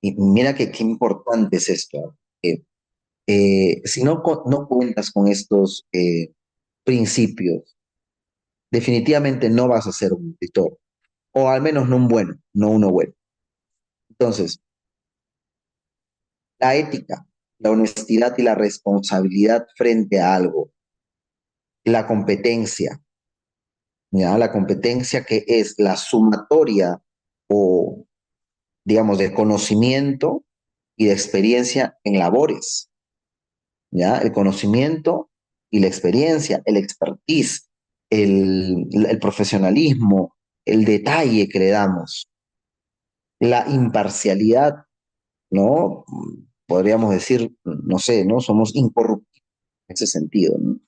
y mira que qué importante es esto, si no cuentas con estos principios, definitivamente no vas a ser un auditor, o al menos no un bueno, no uno bueno. Entonces, la ética, la honestidad y la responsabilidad frente a algo, la competencia, ¿ya? La competencia que es la sumatoria o, digamos, de conocimiento y de experiencia en labores, ¿ya? El conocimiento y la experiencia, el expertise, el profesionalismo, el detalle que le damos, la imparcialidad, ¿no? Podríamos decir, no sé, ¿no? Somos incorruptibles en ese sentido, ¿no?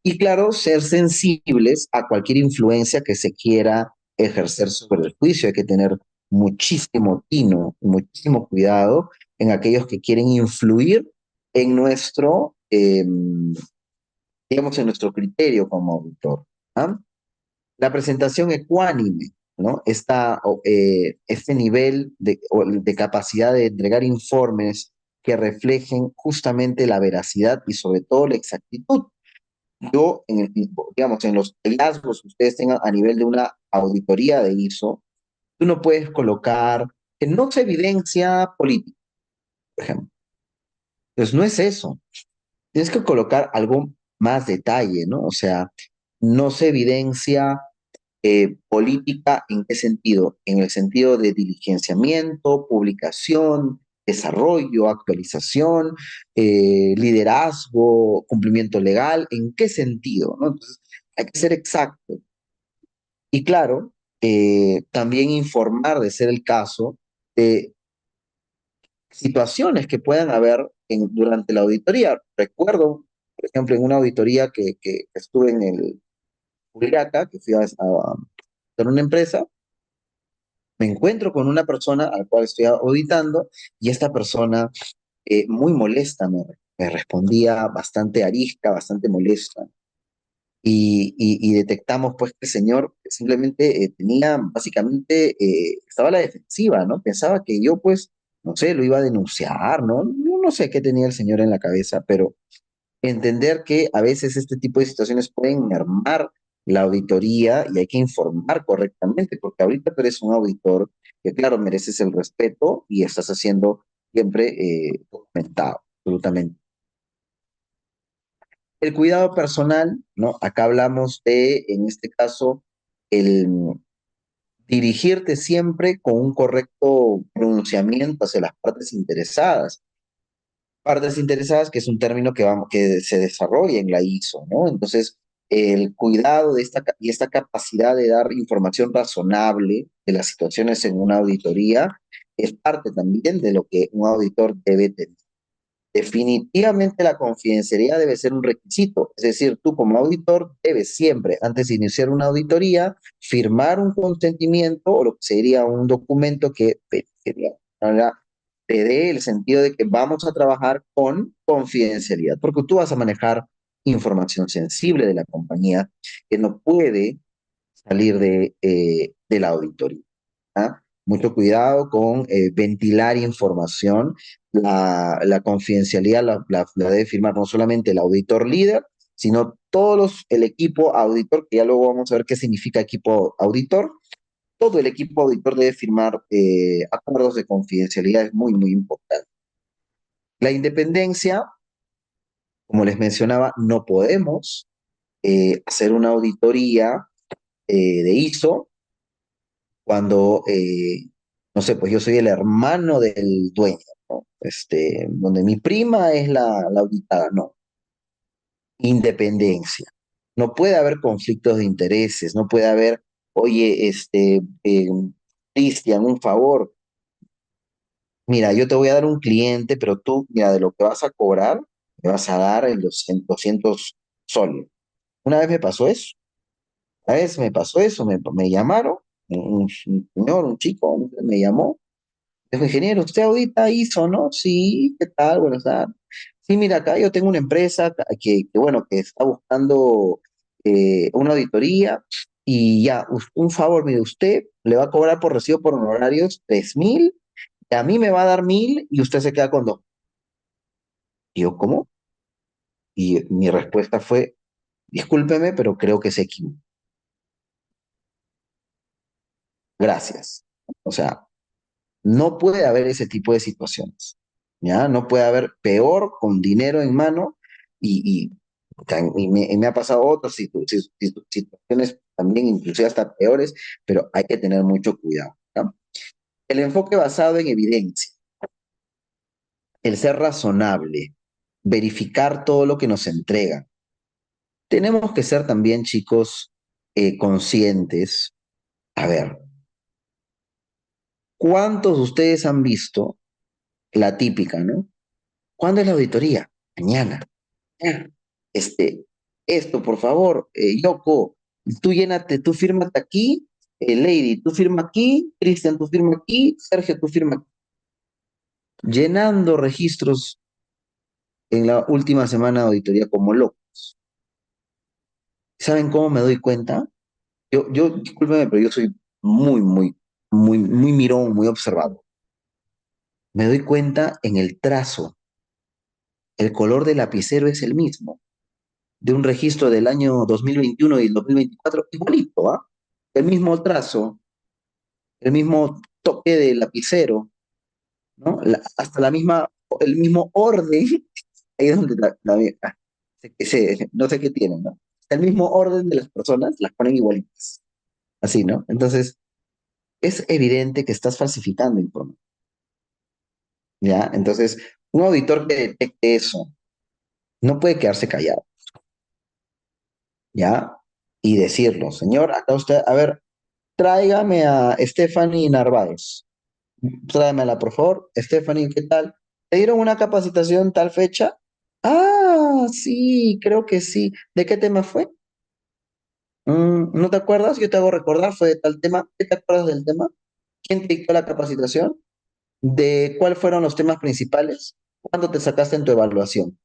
Y claro, ser sensibles a cualquier influencia que se quiera ejercer sobre el juicio. Hay que tener muchísimo tino, muchísimo cuidado en aquellos que quieren influir en nuestro, digamos, en nuestro criterio como auditor. ¿Ah? La presentación ecuánime, ¿no? Este nivel de capacidad de entregar informes que reflejen justamente la veracidad y sobre todo la exactitud. Yo, digamos, en los hallazgos que ustedes tengan a nivel de una auditoría de ISO, tú no puedes colocar que no se evidencia política, por ejemplo. Entonces, no es eso. Tienes que colocar algo más detalle, ¿no? O sea, no se evidencia política, ¿en qué sentido? En el sentido de diligenciamiento, publicación, desarrollo, actualización, liderazgo, cumplimiento legal, ¿en qué sentido? ¿No? Entonces, hay que ser exacto. Y claro, también informar, de ser el caso, de situaciones que puedan haber durante la auditoría. Recuerdo, por ejemplo, en una auditoría que estuve en el Juliaca, que fui a hacer una empresa, me encuentro con una persona al cual estoy auditando y esta persona muy molesta me respondía bastante arisca, bastante molesta. Y detectamos pues que el señor simplemente tenía, básicamente, estaba a la defensiva, ¿no? Pensaba que yo pues, no sé, lo iba a denunciar, ¿no? No sé qué tenía el señor en la cabeza, pero entender que a veces este tipo de situaciones pueden mermar la auditoría y hay que informar correctamente, porque ahorita tú eres un auditor que, claro, mereces el respeto y estás haciendo siempre documentado, absolutamente. El cuidado personal, ¿no? Acá hablamos de, en este caso, el dirigirte siempre con un correcto pronunciamiento hacia las partes interesadas. Partes interesadas, que es un término que se desarrolla en la ISO, ¿no? Entonces, el cuidado de y esta capacidad de dar información razonable de las situaciones en una auditoría es parte también de lo que un auditor debe tener. Definitivamente la confidencialidad debe ser un requisito, es decir, tú como auditor debes siempre, antes de iniciar una auditoría, firmar un consentimiento o lo que sería un documento que te dé el sentido de que vamos a trabajar con confidencialidad, porque tú vas a manejar información sensible de la compañía que no puede salir de la auditoría. ¿Ah? Mucho cuidado con ventilar información. La confidencialidad la debe firmar no solamente el auditor líder, sino el equipo auditor, que ya luego vamos a ver qué significa equipo auditor. Todo el equipo auditor debe firmar acuerdos de confidencialidad, es muy, muy importante. La independencia, como les mencionaba, no podemos hacer una auditoría de ISO cuando, no sé, pues yo soy el hermano del dueño, ¿no? Donde mi prima es la auditada, no. Independencia. No puede haber conflictos de intereses, no puede haber, oye, Cristian, un favor, mira, yo te voy a dar un cliente, pero tú, mira, de lo que vas a cobrar, me vas a dar el 200 soles. Una vez me pasó eso, una vez me pasó eso, me llamaron, un señor, un chico, me llamó. Dijo, ingeniero, ¿usted audita ISO, no? Sí, ¿qué tal? Buenas tardes. Sí, mira, acá yo tengo una empresa bueno, que está buscando una auditoría y ya, un favor, mire, usted le va a cobrar por recibo por honorarios 3.000, y a mí me va a dar 1.000 y usted se queda con 2. Y yo, ¿cómo? Y mi respuesta fue, discúlpeme, pero creo que se equivocó. Gracias. O sea, no puede haber ese tipo de situaciones, ¿ya? No puede haber peor con dinero en mano y, y me ha pasado otras situaciones también, inclusive hasta peores, pero hay que tener mucho cuidado, ¿ya? El enfoque basado en evidencia. el ser razonable, verificar todo lo que nos entregan. Tenemos que ser también, chicos, conscientes. A ver, ¿cuántos de ustedes han visto la típica, ¿no? ¿Cuándo es la auditoría? Mañana. Ah, Este, esto, por favor, Yoko, tú llénate, tú fírmate aquí, Lady, tú firma aquí, Cristian, tú firma aquí, Sergio, tú firma aquí. Llenando registros en la última semana de auditoría como loco. ¿Saben cómo me doy cuenta? Discúlpeme, pero yo soy muy mirón, muy observado. Me doy cuenta en el trazo. El color del lapicero es el mismo, de un registro del año 2021 y el 2024, igualito, ¿ah? El mismo trazo, el mismo toque de lapicero, ¿no? Hasta el mismo orden, ahí es donde no sé qué tienen, ¿no? El mismo orden de las personas las ponen igualitas, así, ¿no? Entonces, es evidente que estás falsificando información, ¿ya? Entonces, un auditor que detecte eso no puede quedarse callado, ¿ya? Y decirlo, señor, acá usted, a ver, tráigame a Stephanie Narváez. Tráemela, por favor. Stephanie, ¿qué tal? ¿Te dieron una capacitación tal fecha? Ah, sí, creo que sí. ¿De qué tema fue? ¿No te acuerdas? Yo te hago recordar, fue de tal tema. ¿Qué te acuerdas del tema? ¿Quién te dictó la capacitación? ¿De cuáles fueron los temas principales? ¿Cuándo te sacaste en tu evaluación?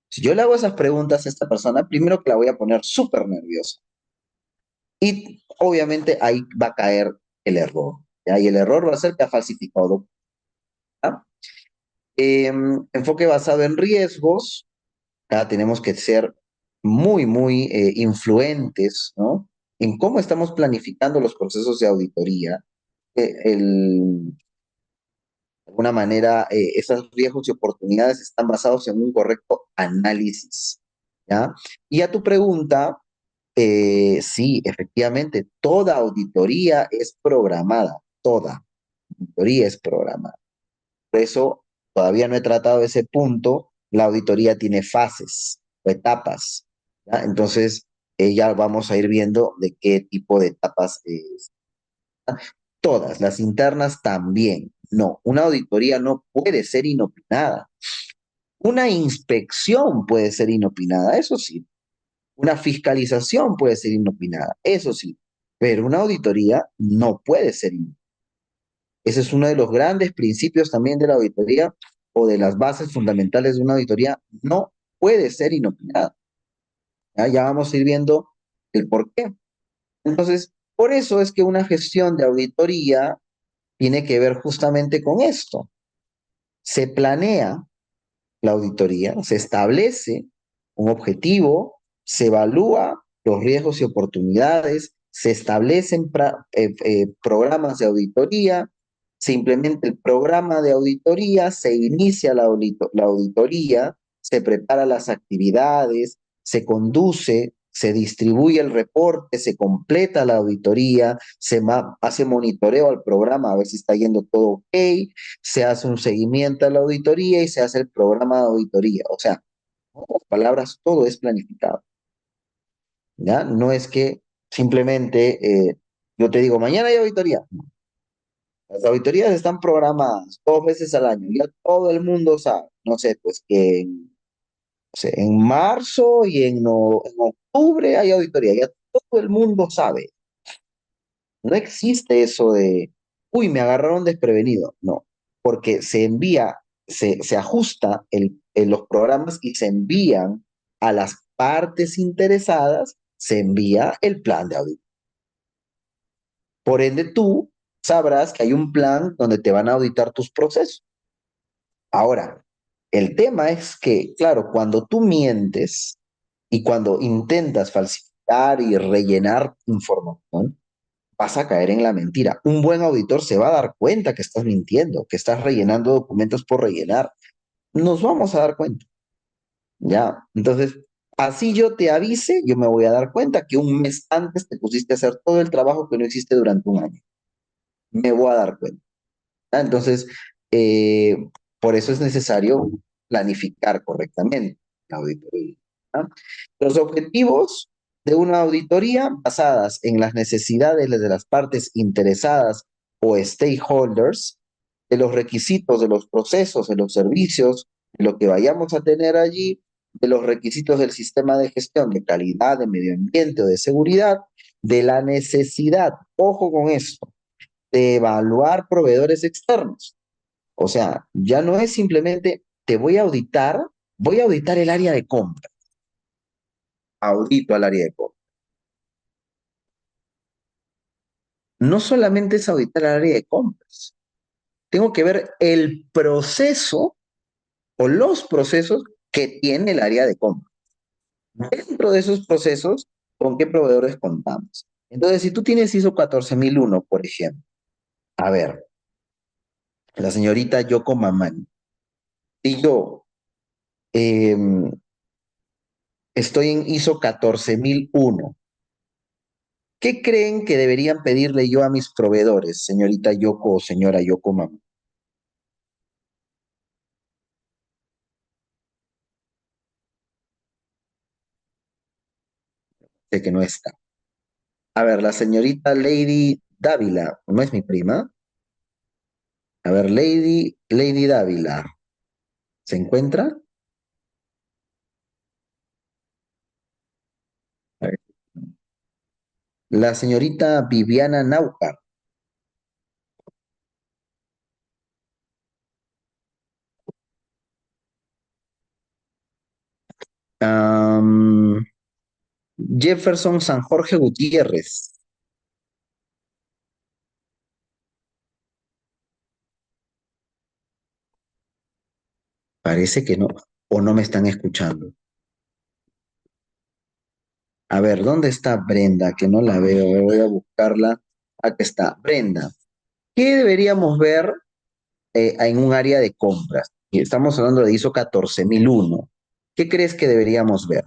Si yo le hago esas preguntas a esta persona, primero que la voy a poner súper nerviosa. Y obviamente ahí va a caer el error. ¿Ya? Y el error va a ser que ha falsificado. ¿Ya? Enfoque basado en riesgos. ¿Ya? Tenemos que ser muy influentes, ¿no? En cómo estamos planificando los procesos de auditoría. De alguna manera, esos riesgos y oportunidades están basados en un correcto análisis. ¿Ya? Y a tu pregunta, sí, efectivamente, toda auditoría es programada, toda auditoría es programada. Por eso, todavía no he tratado ese punto, la auditoría tiene fases o etapas, ¿ya? Entonces, ya vamos a ir viendo de qué tipo de etapas es. Todas, las internas también. No, una auditoría no puede ser inopinada. Una inspección puede ser inopinada, eso sí. Una fiscalización puede ser inopinada, eso sí, pero una auditoría no puede ser inopinada. Ese es uno de los grandes principios también de la auditoría o de las bases fundamentales de una auditoría. No puede ser inopinada. Ya vamos a ir viendo el por qué. Entonces, por eso es que una gestión de auditoría tiene que ver justamente con esto. Se planea la auditoría, se establece un objetivo, se evalúa los riesgos y oportunidades, se establecen programas de auditoría, se implementa el programa de auditoría, se inicia la auditoría, se prepara las actividades, se conduce, se distribuye el reporte, se completa la auditoría, hace monitoreo al programa a ver si está yendo todo ok, se hace un seguimiento a la auditoría y se hace el programa de auditoría. O sea, en otras palabras, todo es planificado, ¿ya? No es que simplemente yo te digo, mañana hay auditoría. No. Las auditorías están programadas 2 veces al año, ya todo el mundo sabe, no sé, pues que en marzo y en octubre hay auditoría, ya todo el mundo sabe. No existe eso de, uy, me agarraron desprevenido. No, porque se envía, se ajusta los programas y se envían a las partes interesadas, se envía el plan de auditoría. Por ende, tú sabrás que hay un plan donde te van a auditar tus procesos. Ahora, el tema es que, claro, cuando tú mientes y cuando intentas falsificar y rellenar información, vas a caer en la mentira. Un buen auditor se va a dar cuenta que estás mintiendo, que estás rellenando documentos por rellenar. Nos vamos a dar cuenta, ¿ya? Entonces, así yo te avise, yo me voy a dar cuenta que un mes antes te pusiste a hacer todo el trabajo que no hiciste durante un año. Me voy a dar cuenta. ¿Ya? Entonces, eh, Por eso es necesario planificar correctamente la auditoría. ¿Ah? Los objetivos de una auditoría basadas en las necesidades de las partes interesadas o stakeholders, de los requisitos, de los procesos, de los servicios, de lo que vayamos a tener allí, de los requisitos del sistema de gestión de calidad, de medio ambiente o de seguridad, de la necesidad, ojo con esto, de evaluar proveedores externos. O sea, ya no es simplemente te voy a auditar el área de compra, audito al área de compra. No solamente es auditar el área de compras, tengo que ver el proceso o los procesos que tiene el área de compra. Dentro de esos procesos, ¿con qué proveedores contamos? Entonces, si tú tienes ISO 14001, por ejemplo, a ver, la señorita Yoko Mamani, y yo eh, estoy en ISO 14001. ¿Qué creen que deberían pedirle yo a mis proveedores, señorita Yoko o señora Yoko Mamani? Sé que no está. A ver, la señorita Lady Dávila, ¿no es mi prima? A ver, Lady Dávila, ¿se encuentra? A ver. La señorita Viviana Naucar, am, Jefferson San Jorge Gutiérrez, parece que no, o no me están escuchando. A ver, ¿dónde está Brenda? Que no la veo, voy a buscarla. Aquí está, Brenda. ¿Qué deberíamos ver en un área de compras? Y estamos hablando de ISO 14001. ¿Qué crees que deberíamos ver?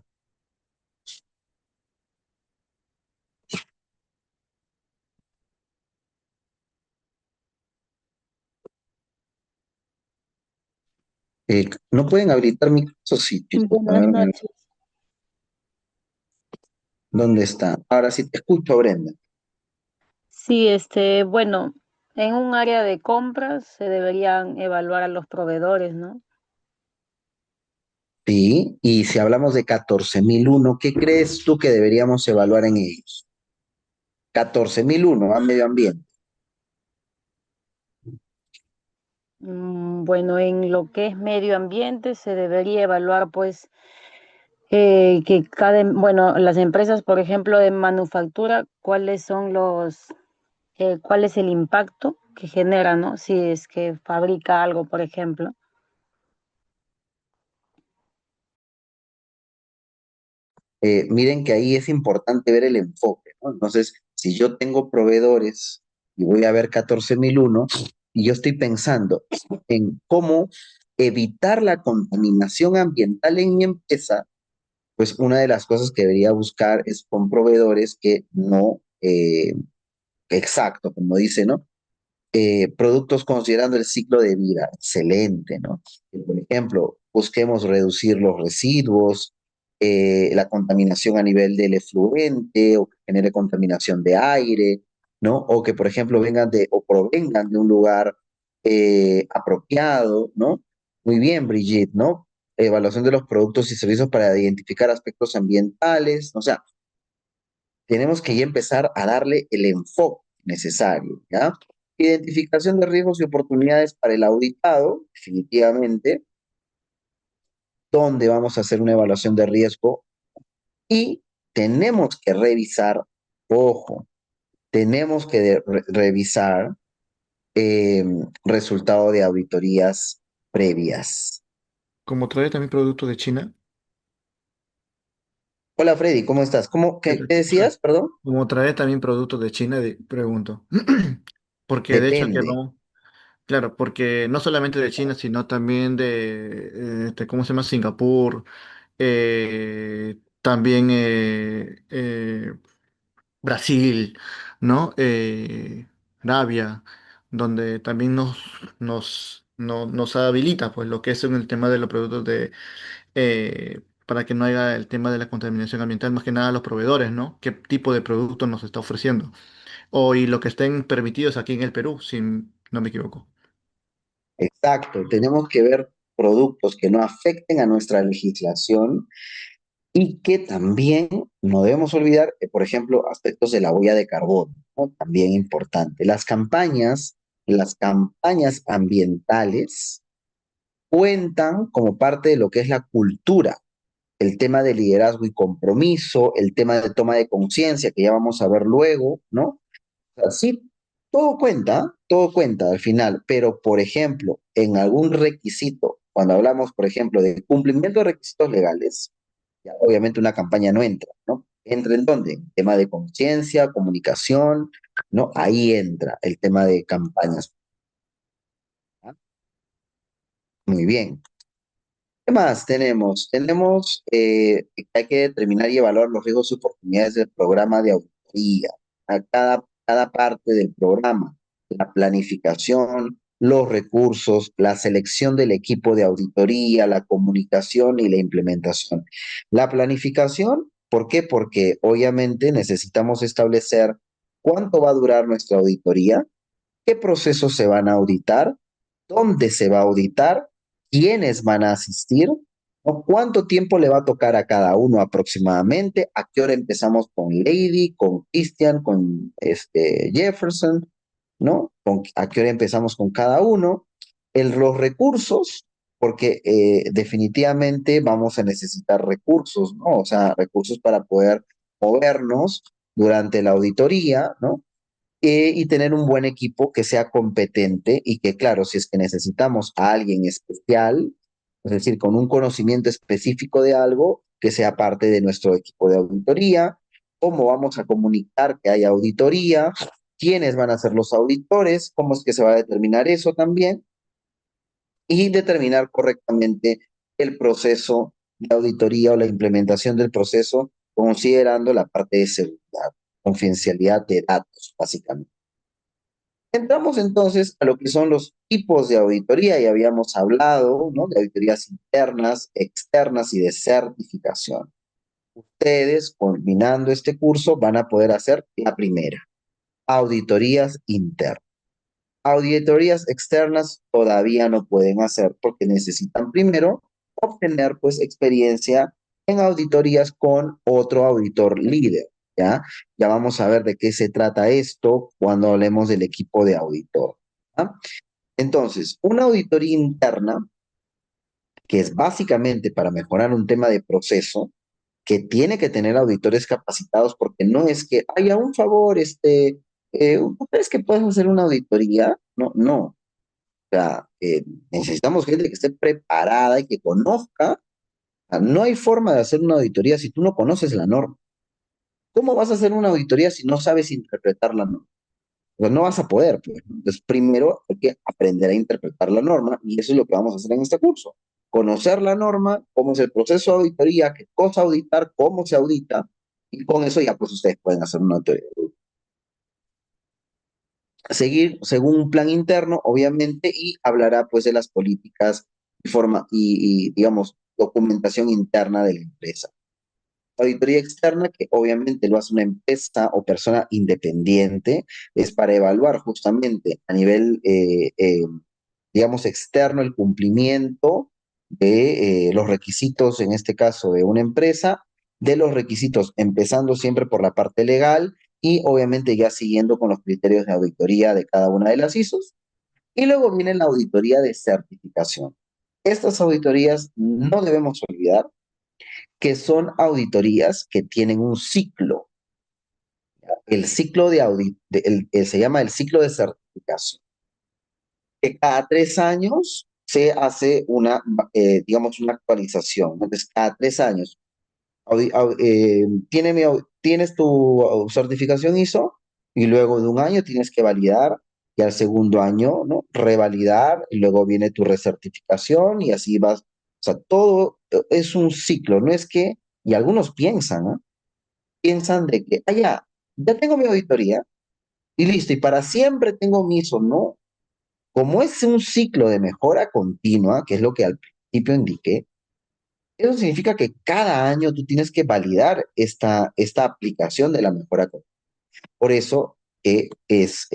¿No pueden habilitar mi sí, chicos? A Buenas ver, noches. ¿dónde está? Ahora sí te escucho, Brenda. Sí, bueno, en un área de compras se deberían evaluar a los proveedores, ¿no? Sí, y si hablamos de 14001, ¿qué crees tú que deberíamos evaluar en ellos? 14001, a medio ambiente. Bueno, en lo que es medio ambiente se debería evaluar, pues, que bueno, las empresas, por ejemplo, de manufactura, cuál es el impacto que genera, ¿no? Si es que fabrica algo, por ejemplo. Miren que ahí es importante ver el enfoque, ¿no? Entonces, si yo tengo proveedores y voy a ver 14001 y yo estoy pensando en cómo evitar la contaminación ambiental en mi empresa, pues una de las cosas que debería buscar es con proveedores que no, exacto, como dice, ¿no? Productos considerando el ciclo de vida. Excelente, ¿no? Por ejemplo, busquemos reducir los residuos, la contaminación a nivel del efluente o que genere contaminación de aire, ¿no? O que, por ejemplo, vengan o provengan de un lugar apropiado, ¿no? Muy bien, Brigitte, ¿no? Evaluación de los productos y servicios para identificar aspectos ambientales, o sea, tenemos que ya empezar a darle el enfoque necesario, ¿ya? Identificación de riesgos y oportunidades para el auditado, definitivamente, donde vamos a hacer una evaluación de riesgo y tenemos que revisar, ojo, tenemos que revisar eh, resultado de auditorías previas. Como trae también producto de China, Hola Freddy, ¿cómo estás? ¿qué ¿Qué tal? ¿Cómo estás? decías? Perdón. Como trae también producto de China, pregunto. Porque de hecho que Depende. no, claro, porque no solamente de China, sino también ¿cómo se llama? Singapur, también Brasil, ¿no? Arabia, donde también nos nos habilita pues lo que es en el tema de los productos para que no haya el tema de la contaminación ambiental, más que nada los proveedores, ¿no? ¿Qué tipo de producto nos está ofreciendo? Y lo que estén permitidos aquí en el Perú, si no me equivoco. Exacto, tenemos que ver productos que no afecten a nuestra legislación y que también no debemos olvidar, por ejemplo, aspectos de la huella de carbono, ¿no? También importante. Las campañas ambientales cuentan como parte de lo que es la cultura, el tema de liderazgo y compromiso, el tema de toma de conciencia, que ya vamos a ver luego, ¿no? O sea, sí, todo cuenta al final, pero por ejemplo, en algún requisito, cuando hablamos, por ejemplo, de cumplimiento de requisitos legales, ya, obviamente una campaña no entra, ¿no? ¿Entra en dónde? En tema de conciencia, comunicación, ¿no? Ahí entra el tema de campañas. ¿Ah? Muy bien. ¿Qué más tenemos? Tenemos que hay que determinar y evaluar los riesgos y oportunidades del programa de auditoría. A cada parte del programa, la planificación, los recursos, la selección del equipo de auditoría, la comunicación y la implementación. La planificación, ¿por qué? Porque obviamente necesitamos establecer cuánto va a durar nuestra auditoría, qué procesos se van a auditar, dónde se va a auditar, quiénes van a asistir, ¿no? Cuánto tiempo le va a tocar a cada uno aproximadamente, a qué hora empezamos con Lady, con Christian, con Jefferson, ¿no? A qué hora empezamos con cada uno, los recursos, porque definitivamente vamos a necesitar recursos, ¿no? O sea, recursos para poder movernos durante la auditoría, ¿no? Y tener un buen equipo que sea competente y que, claro, si es que necesitamos a alguien especial, es decir, con un conocimiento específico de algo, que sea parte de nuestro equipo de auditoría, cómo vamos a comunicar que hay auditoría, quiénes van a ser los auditores, cómo es que se va a determinar eso también, y determinar correctamente el proceso de auditoría o la implementación del proceso, considerando la parte de seguridad, confidencialidad de datos, básicamente. Entramos entonces a lo que son los tipos de auditoría y habíamos hablado, ¿no? De auditorías internas, externas y de certificación. Ustedes, combinando este curso, van a poder hacer la primera, auditorías internas. Auditorías externas todavía no pueden hacer porque necesitan primero obtener pues experiencia en auditorías con otro auditor líder, ¿ya? Ya vamos a ver de qué se trata esto cuando hablemos del equipo de auditor, ¿ya? Entonces, una auditoría interna, que es básicamente para mejorar un tema de proceso, que tiene que tener auditores capacitados porque no es que haya un favor, ¿tú crees que puedes hacer una auditoría? No, no. O sea, necesitamos gente que esté preparada y que conozca. O sea, no hay forma de hacer una auditoría si tú no conoces la norma. ¿Cómo vas a hacer una auditoría si no sabes interpretar la norma? Pues no vas a poder, pues, ¿no? Entonces, primero hay que aprender a interpretar la norma y eso es lo que vamos a hacer en este curso. Conocer la norma, cómo es el proceso de auditoría, qué cosa auditar, cómo se audita y con eso ya pues ustedes pueden hacer una auditoría. Seguir según un plan interno, obviamente, y hablará pues de las políticas digamos, documentación interna de la empresa. Auditoría externa, que obviamente lo hace una empresa o persona independiente, es para evaluar justamente a nivel, digamos, externo el cumplimiento de los requisitos, en este caso de una empresa, de los requisitos, empezando siempre por la parte legal y obviamente ya siguiendo con los criterios de auditoría de cada una de las ISOs. Y luego viene la auditoría de certificación. Estas auditorías no debemos olvidar que son auditorías que tienen un ciclo. El ciclo de audit, se llama el ciclo de certificación. Que cada 3 años se hace digamos, una actualización. Entonces, cada 3 años, tienes tu certificación ISO y luego de un año tienes que validar y al segundo año, ¿no? Revalidar y luego viene tu recertificación y así vas. O sea, todo es un ciclo, no es que, y algunos piensan, ¿no? Piensan de que, ya tengo mi auditoría y listo, y para siempre tengo mi ISO, ¿no? como es un ciclo de mejora continua, que es lo que al principio indiqué, eso significa que cada año tú tienes que validar esta aplicación de la mejora continua. Por eso es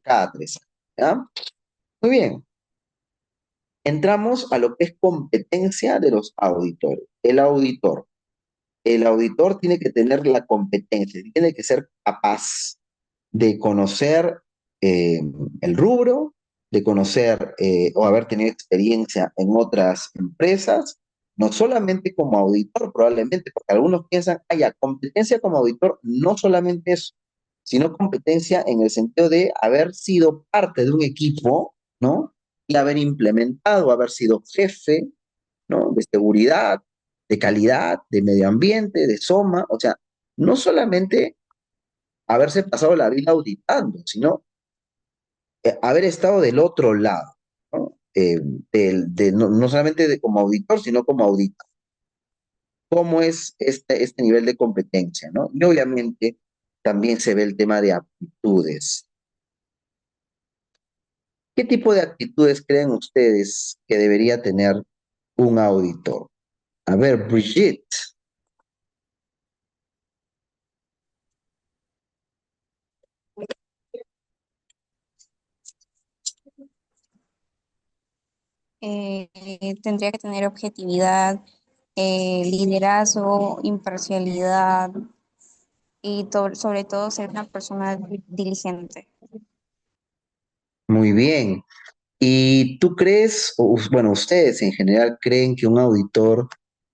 cada 3 años. ¿Ya? Muy bien. Entramos a lo que es competencia de los auditores. El auditor tiene que tener la competencia, tiene que ser capaz de conocer eh, el rubro, de conocer o haber tenido experiencia en otras empresas, no solamente como auditor probablemente, porque algunos piensan, competencia como auditor, no solamente eso, sino competencia en el sentido de haber sido parte de un equipo, ¿no? Y haber implementado, haber sido jefe, ¿no? De seguridad, de calidad, de medio ambiente, de SOMA, o sea, no solamente haberse pasado la vida auditando, sino haber estado del otro lado, ¿no? No solamente como auditor, sino como auditor. ¿Cómo es este nivel de competencia, ¿no? Y obviamente también se ve el tema de aptitudes. ¿Qué tipo de actitudes creen ustedes que debería tener un auditor? A ver, Brigitte. Tendría que tener objetividad, liderazgo, imparcialidad y sobre todo ser una persona diligente. Muy bien. ¿Y tú crees, bueno, ustedes en general creen que un auditor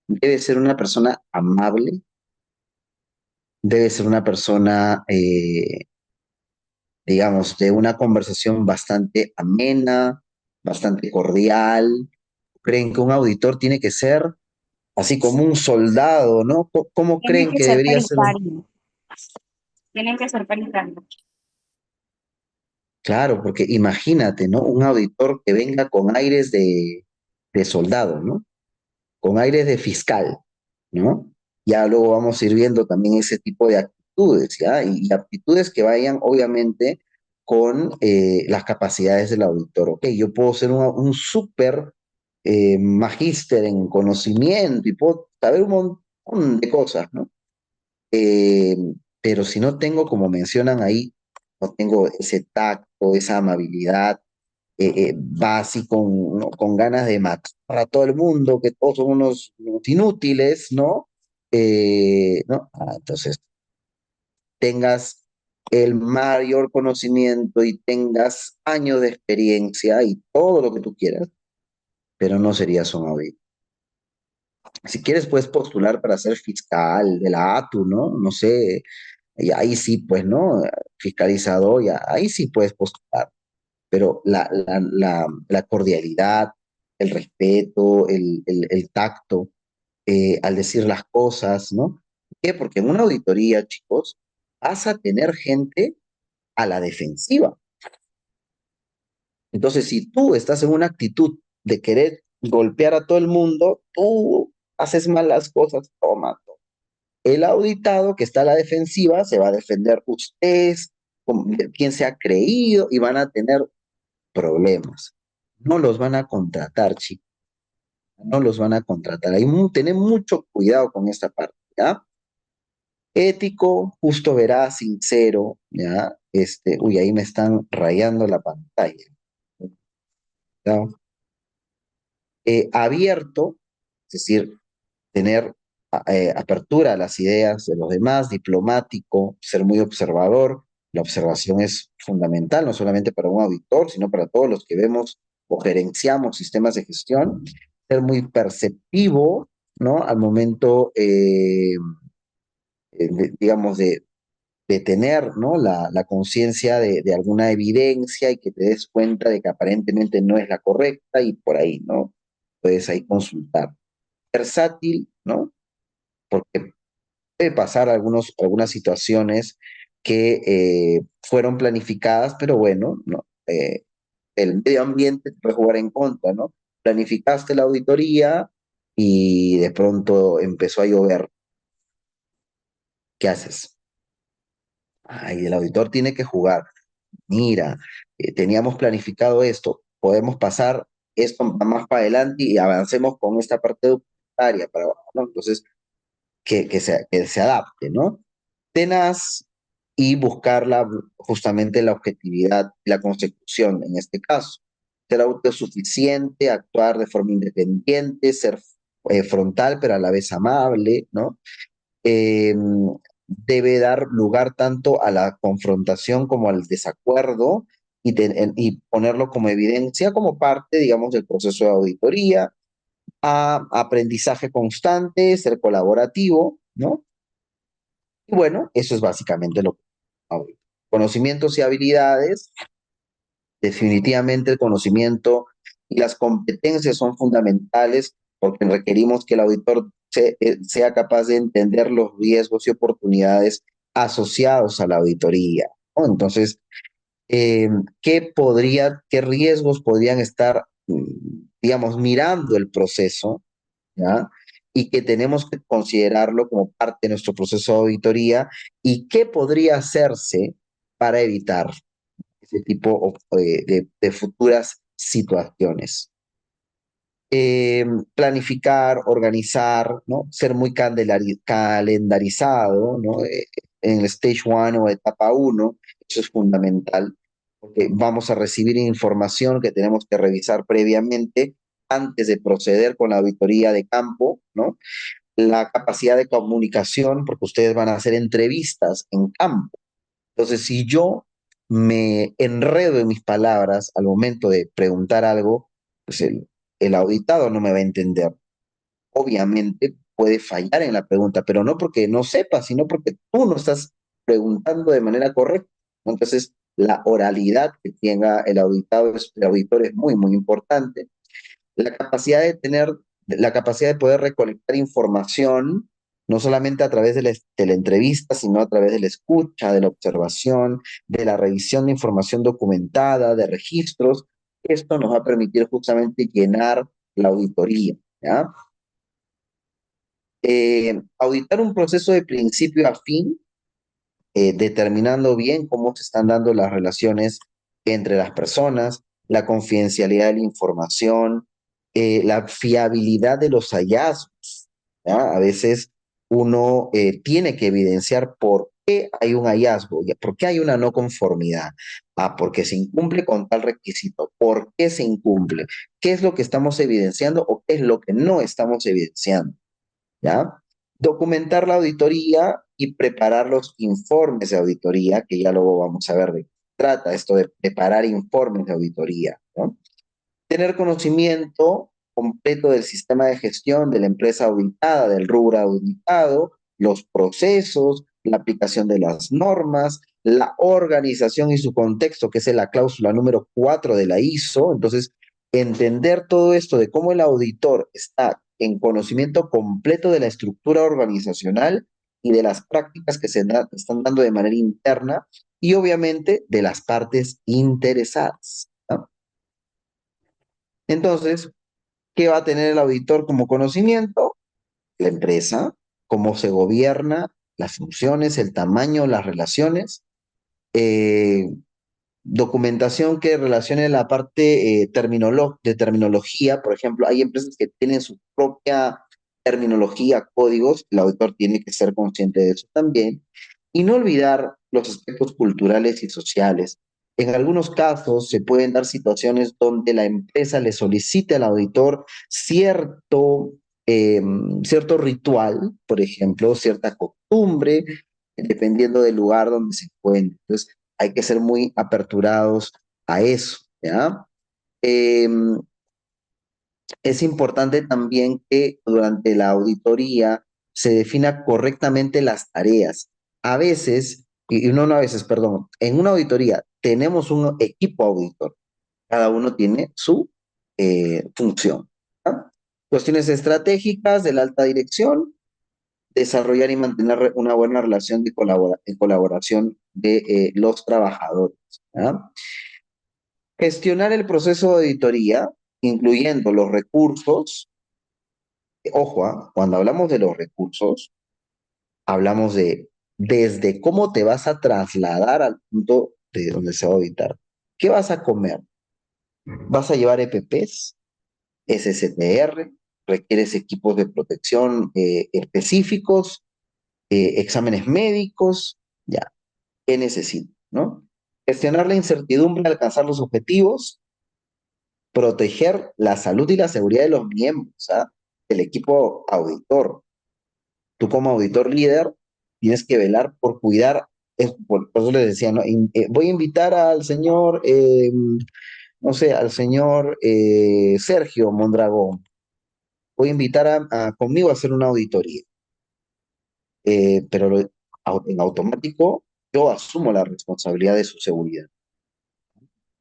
debe ser una persona amable, debe ser una persona, digamos, de una conversación bastante amena, bastante cordial? ¿Creen que un auditor tiene que ser así como un soldado, ¿no? ¿Cómo Tienen creen que que ser debería ser un... paritarios, tienen que ser paritarios. Claro, porque imagínate, ¿no? Un auditor que venga con aires de soldado, ¿no? Con aires de fiscal, ¿no? Ya luego vamos a ir viendo también ese tipo de actitudes, ¿ya? Y aptitudes que vayan, obviamente, con las capacidades del auditor. Ok, yo puedo ser un súper magíster en conocimiento y puedo saber un montón de cosas, ¿no? Eh, pero si no tengo, como mencionan ahí, no tengo ese tacto, esa amabilidad, va así ¿no? con ganas de matar a todo el mundo, que todos son unos inútiles, ¿no? ¿No? Entonces, tengas el mayor conocimiento y tengas años de experiencia y todo lo que tú quieras, pero no serías un auditor. Si quieres, puedes postular para ser fiscal de la ATU, ¿no? No sé, y ahí sí, pues, ¿no? Fiscalizador, ya, ahí sí puedes postular, pero la cordialidad, el respeto, el tacto al decir las cosas, ¿no? ¿Por qué? Porque en una auditoría, chicos, vas a tener gente a la defensiva. Entonces, si tú estás en una actitud de querer golpear a todo el mundo, tú haces mal las cosas, toma. El auditado que está a la defensiva se va a defender ustedes, quién se ha creído y van a tener problemas. No los van a contratar, chicos. No los van a contratar. Tener mucho cuidado con esta parte, ¿ya? Ético, justo, veraz, sincero, ¿ya? Ahí me están rayando la pantalla, ¿ya? Abierto, es decir, tener apertura a las ideas de los demás, diplomático, ser muy observador. La observación es fundamental, no solamente para un auditor, sino para todos los que vemos o gerenciamos sistemas de gestión. Ser muy perceptivo, ¿no? Al momento, digamos, de tener, ¿no? La conciencia de alguna evidencia y que te des cuenta de que aparentemente no es la correcta y por ahí, ¿no? Puedes ahí consultar. Versátil, ¿no? Porque puede pasar algunas situaciones que fueron planificadas, pero bueno, ¿no? El medio ambiente te puede jugar en contra, ¿no? Planificaste la auditoría y de pronto empezó a llover. ¿Qué haces? Ay, el auditor tiene que jugar. Mira, teníamos planificado esto. podemos pasar esto más para adelante y avancemos con esta parte documentaria para abajo, ¿no? Entonces, que se adapte, ¿no? Tenaz y buscar justamente la objetividad y la consecución en este caso. Ser autosuficiente, actuar de forma independiente, ser frontal pero a la vez amable, ¿no? Eh, Debe dar lugar tanto a la confrontación como al desacuerdo y ponerlo como evidencia como parte, digamos, del proceso de auditoría, a aprendizaje constante, ser colaborativo, ¿no? Y bueno, eso es básicamente lo que audito. Conocimientos y habilidades, definitivamente el conocimiento y las competencias son fundamentales porque requerimos que el auditor sea capaz de entender los riesgos y oportunidades asociados a la auditoría, ¿no? Entonces, qué riesgos podrían estar, digamos, mirando el proceso, ¿ya? Y que tenemos que considerarlo como parte de nuestro proceso de auditoría y qué podría hacerse para evitar ese tipo de futuras situaciones. Planificar, organizar, ¿no? Ser muy calendarizado, ¿no? En el stage 1 o etapa uno, eso es fundamental, porque vamos a recibir información que tenemos que revisar previamente antes de proceder con la auditoría de campo, ¿no? La capacidad de comunicación, porque ustedes van a hacer entrevistas en campo. Entonces, si yo me enredo en mis palabras al momento de preguntar algo, pues el auditado no me va a entender. Obviamente puede fallar en la pregunta, pero no porque no sepa, sino porque tú no estás preguntando de manera correcta. Entonces, la oralidad que tenga el auditor es muy, muy importante. La capacidad de tener, la capacidad de poder recolectar información, no solamente a través de la entrevista, sino a través de la escucha, de la observación, de la revisión de información documentada, de registros. Esto nos va a permitir justamente llenar la auditoría, ¿ya? Auditar un proceso de principio a fin, determinando bien cómo se están dando las relaciones entre las personas, la confidencialidad de la información, la fiabilidad de los hallazgos, ¿ya? A veces uno tiene que evidenciar por qué hay un hallazgo, por qué hay una no conformidad. Ah, porque se incumple con tal requisito. ¿Por qué se incumple? ¿Qué es lo que estamos evidenciando o qué es lo que no estamos evidenciando? ¿Ya? Documentar la auditoría y preparar los informes de auditoría, que ya luego vamos a ver de qué trata esto de preparar informes de auditoría, ¿no? Tener conocimiento completo del sistema de gestión de la empresa auditada, del rubro auditado, los procesos, la aplicación de las normas, la organización y su contexto, que es la cláusula número 4 de la ISO. Entonces, entender todo esto de cómo el auditor está en conocimiento completo de la estructura organizacional y de las prácticas que están dando de manera interna y obviamente de las partes interesadas, ¿no? Entonces, ¿qué va a tener el auditor como conocimiento? La empresa, cómo se gobierna, las funciones, el tamaño, las relaciones, eh, documentación que relacione la parte de terminología. Por ejemplo, hay empresas que tienen su propia terminología, códigos, el auditor tiene que ser consciente de eso también. Y no olvidar los aspectos culturales y sociales. En algunos casos se pueden dar situaciones donde la empresa le solicite al auditor eh, cierto ritual, por ejemplo, cierta costumbre, dependiendo del lugar donde se encuentre. Entonces, hay que ser muy aperturados a eso, ¿ya? Es importante también que durante la auditoría se defina correctamente las tareas. A veces, y no, no a veces, perdón, en una auditoría tenemos un equipo auditor, cada uno tiene su función, ¿ya? Cuestiones estratégicas de la alta dirección, desarrollar y mantener una buena relación de colaboración de los trabajadores, ¿ya? Gestionar el proceso de auditoría, incluyendo los recursos. Ojo, cuando hablamos de los recursos, hablamos de desde cómo te vas a trasladar al punto de donde se va a auditar. ¿Qué vas a comer? Vas a llevar EPPs, SSTR, requieres equipos de protección específicos, exámenes médicos, ya, ¿qué necesito? ¿No? Gestionar la incertidumbre, alcanzar los objetivos, proteger la salud y la seguridad de los miembros, ¿ah? Del equipo auditor. Tú como auditor líder tienes que velar por cuidar, por eso les decía, ¿no? Voy a invitar al señor, no sé, al señor Sergio Mondragón. Voy a invitar conmigo a hacer una auditoría. Pero en automático yo asumo la responsabilidad de su seguridad.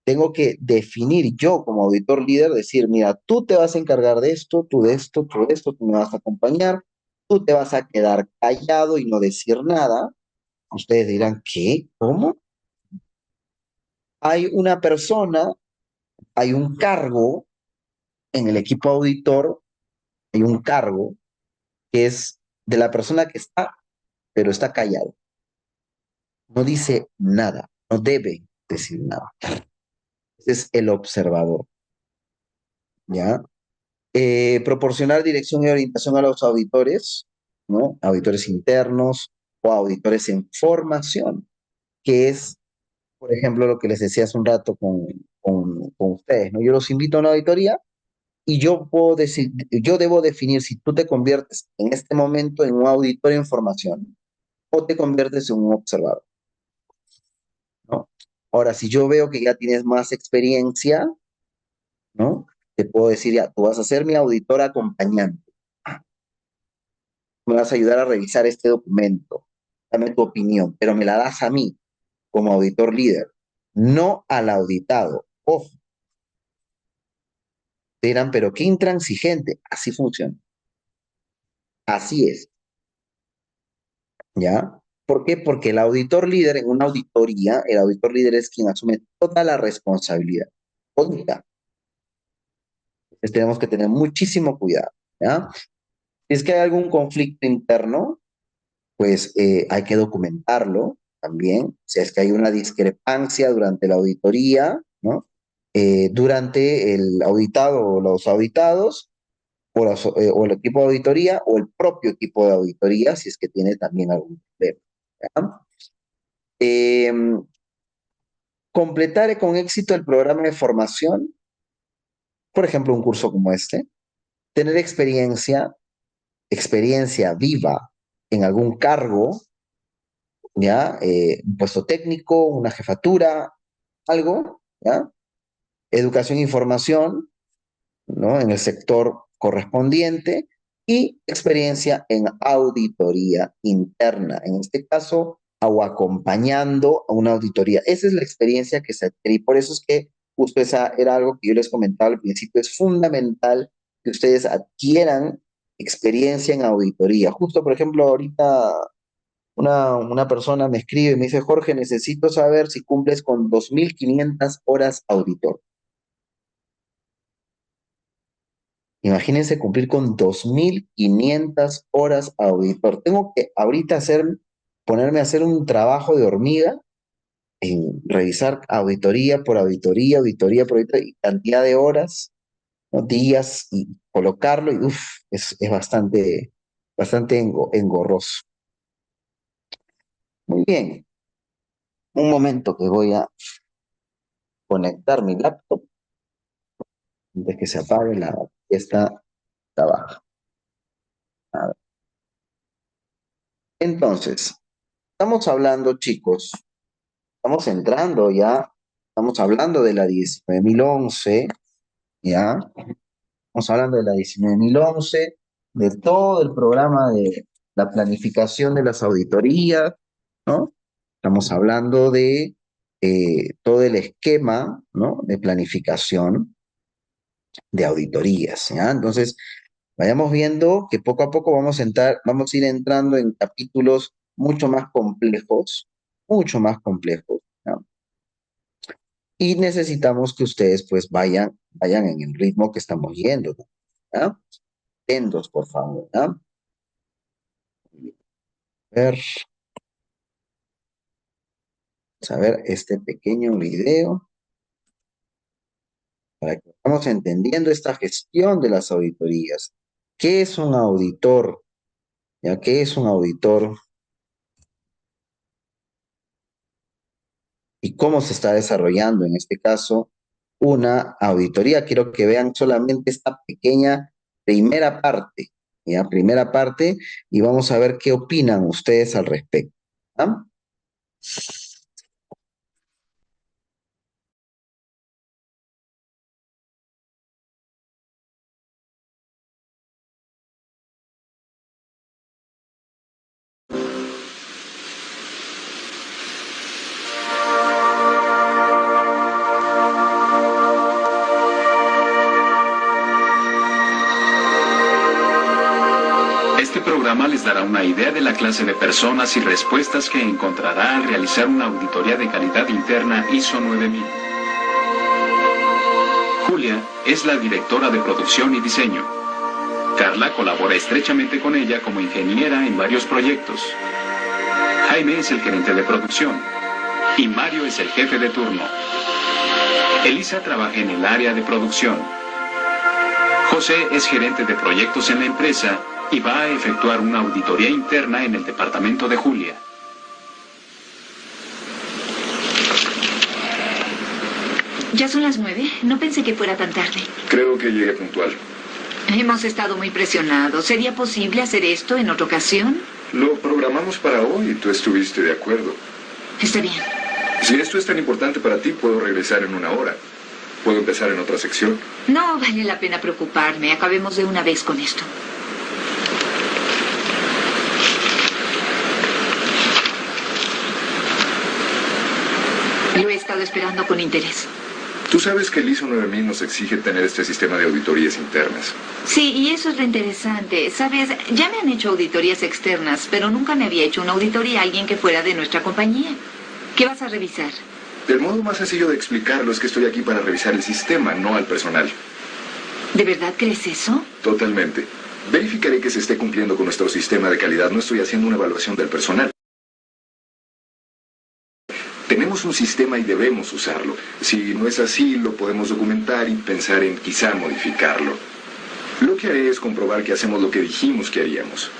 Tengo que definir yo como auditor líder, decir, mira, tú te vas a encargar de esto, tú de esto, tú de esto, tú me vas a acompañar, tú te vas a quedar callado y no decir nada. Ustedes dirán, ¿qué? ¿Cómo? Hay una persona, hay un cargo en el equipo auditor, hay un cargo que es de la persona que está, pero está callado. No dice nada, no debe decir nada. Ese es el observador, ¿ya? Proporcionar dirección y orientación a los auditores, ¿no? Auditores internos o auditores en formación, que es, por ejemplo, lo que les decía hace un rato con ustedes, ¿no? Yo los invito a una auditoría y yo puedo decir, yo debo definir si tú te conviertes en este momento en un auditor en formación o te conviertes en un observador, ¿no? Ahora, si yo veo que ya tienes más experiencia, ¿no? Te puedo decir, ya, tú vas a ser mi auditor acompañante. Me vas a ayudar a revisar este documento, dame tu opinión, pero me la das a mí como auditor líder, no al auditado. Ojo, te dirán, pero qué intransigente, así funciona, así es, ¿ya? ¿Por qué? Porque el auditor líder en una auditoría, el auditor líder es quien asume toda la responsabilidad. Todita. Entonces tenemos que tener muchísimo cuidado, ¿ya? Si es que hay algún conflicto interno, pues hay que documentarlo también. Si es que hay una discrepancia durante la auditoría, ¿no? Durante el auditado o los auditados, o el equipo de auditoría, o el propio equipo de auditoría, si es que tiene también algún problema. ¿Ya? Eh, Completar con éxito el programa de formación, por ejemplo, un curso como este, tener experiencia viva en algún cargo, ¿ya? Un puesto técnico, una jefatura, algo, ¿ya? Educación e información, ¿no? En el sector correspondiente y experiencia en auditoría interna, en este caso, o acompañando a una auditoría. Esa es la experiencia que se adquiere y por eso es que justo esa era algo que yo les comentaba al principio, es fundamental que ustedes adquieran experiencia en auditoría. Justo, por ejemplo, ahorita una persona me escribe y me dice, Jorge, necesito saber si cumples con 2.500 horas auditor. Imagínense cumplir con 2.500 horas auditor. Tengo que ahorita ponerme a hacer un trabajo de hormiga en revisar auditoría por auditoría, auditoría por auditoría, y cantidad de horas, ¿no? Días, y colocarlo, y uff, es bastante engorroso. Muy bien, un momento que voy a conectar mi laptop antes que se apague esta baja. A ver. Entonces, estamos hablando, chicos, estamos entrando ya, estamos hablando de la 19.011, ¿ya? Estamos hablando de la 19.011, de todo el programa de la planificación de las auditorías, ¿no? Estamos hablando de todo el esquema, ¿no? De planificación de auditorías, ¿ya? Entonces, vayamos viendo que poco a poco vamos a ir entrando en capítulos mucho más complejos, ¿no? Y necesitamos que ustedes pues vayan en el ritmo que estamos yendo, ¿ya? Atentos, por favor, ¿ya? Ver, vamos a ver este pequeño video. para que vamos entendiendo esta gestión de las auditorías. ¿Qué es un auditor? ¿Ya qué es un auditor? ¿Y cómo se está desarrollando en este caso una auditoría? Quiero que vean solamente esta pequeña primera parte, ¿ya? Primera parte, y vamos a ver qué opinan ustedes al respecto. ¿Ah? Este programa les dará una idea de la clase de personas y respuestas que encontrará al realizar una auditoría de calidad interna ISO 9000. Julia es la directora de producción y diseño. Carla colabora estrechamente con ella como ingeniera en varios proyectos. Jaime es el gerente de producción y Mario es el jefe de turno. Elisa trabaja en el área de producción. José es gerente de proyectos en la empresa y va a efectuar una auditoría interna en el departamento de Julia. Ya son las 9. No pensé que fuera tan tarde. Creo que llegué puntual. Hemos estado muy presionados. ¿Sería posible hacer esto en otra ocasión? Lo programamos para hoy y tú estuviste de acuerdo. Está bien. Si esto es tan importante para ti, puedo regresar en 1 hora. Puedo empezar en otra sección. No vale la pena preocuparme. Acabemos de una vez con esto. Lo he estado esperando con interés. Tú sabes que el ISO 9000 nos exige tener este sistema de auditorías internas. Sí, y eso es lo interesante. Sabes, ya me han hecho auditorías externas, pero nunca me había hecho una auditoría a alguien que fuera de nuestra compañía. ¿Qué vas a revisar? El modo más sencillo de explicarlo es que estoy aquí para revisar el sistema, no al personal. ¿De verdad crees eso? Totalmente. Verificaré que se esté cumpliendo con nuestro sistema de calidad. No estoy haciendo una evaluación del personal. Tenemos un sistema y debemos usarlo. Si no es así, lo podemos documentar y pensar en quizá modificarlo. Lo que haré es comprobar que hacemos lo que dijimos que haríamos.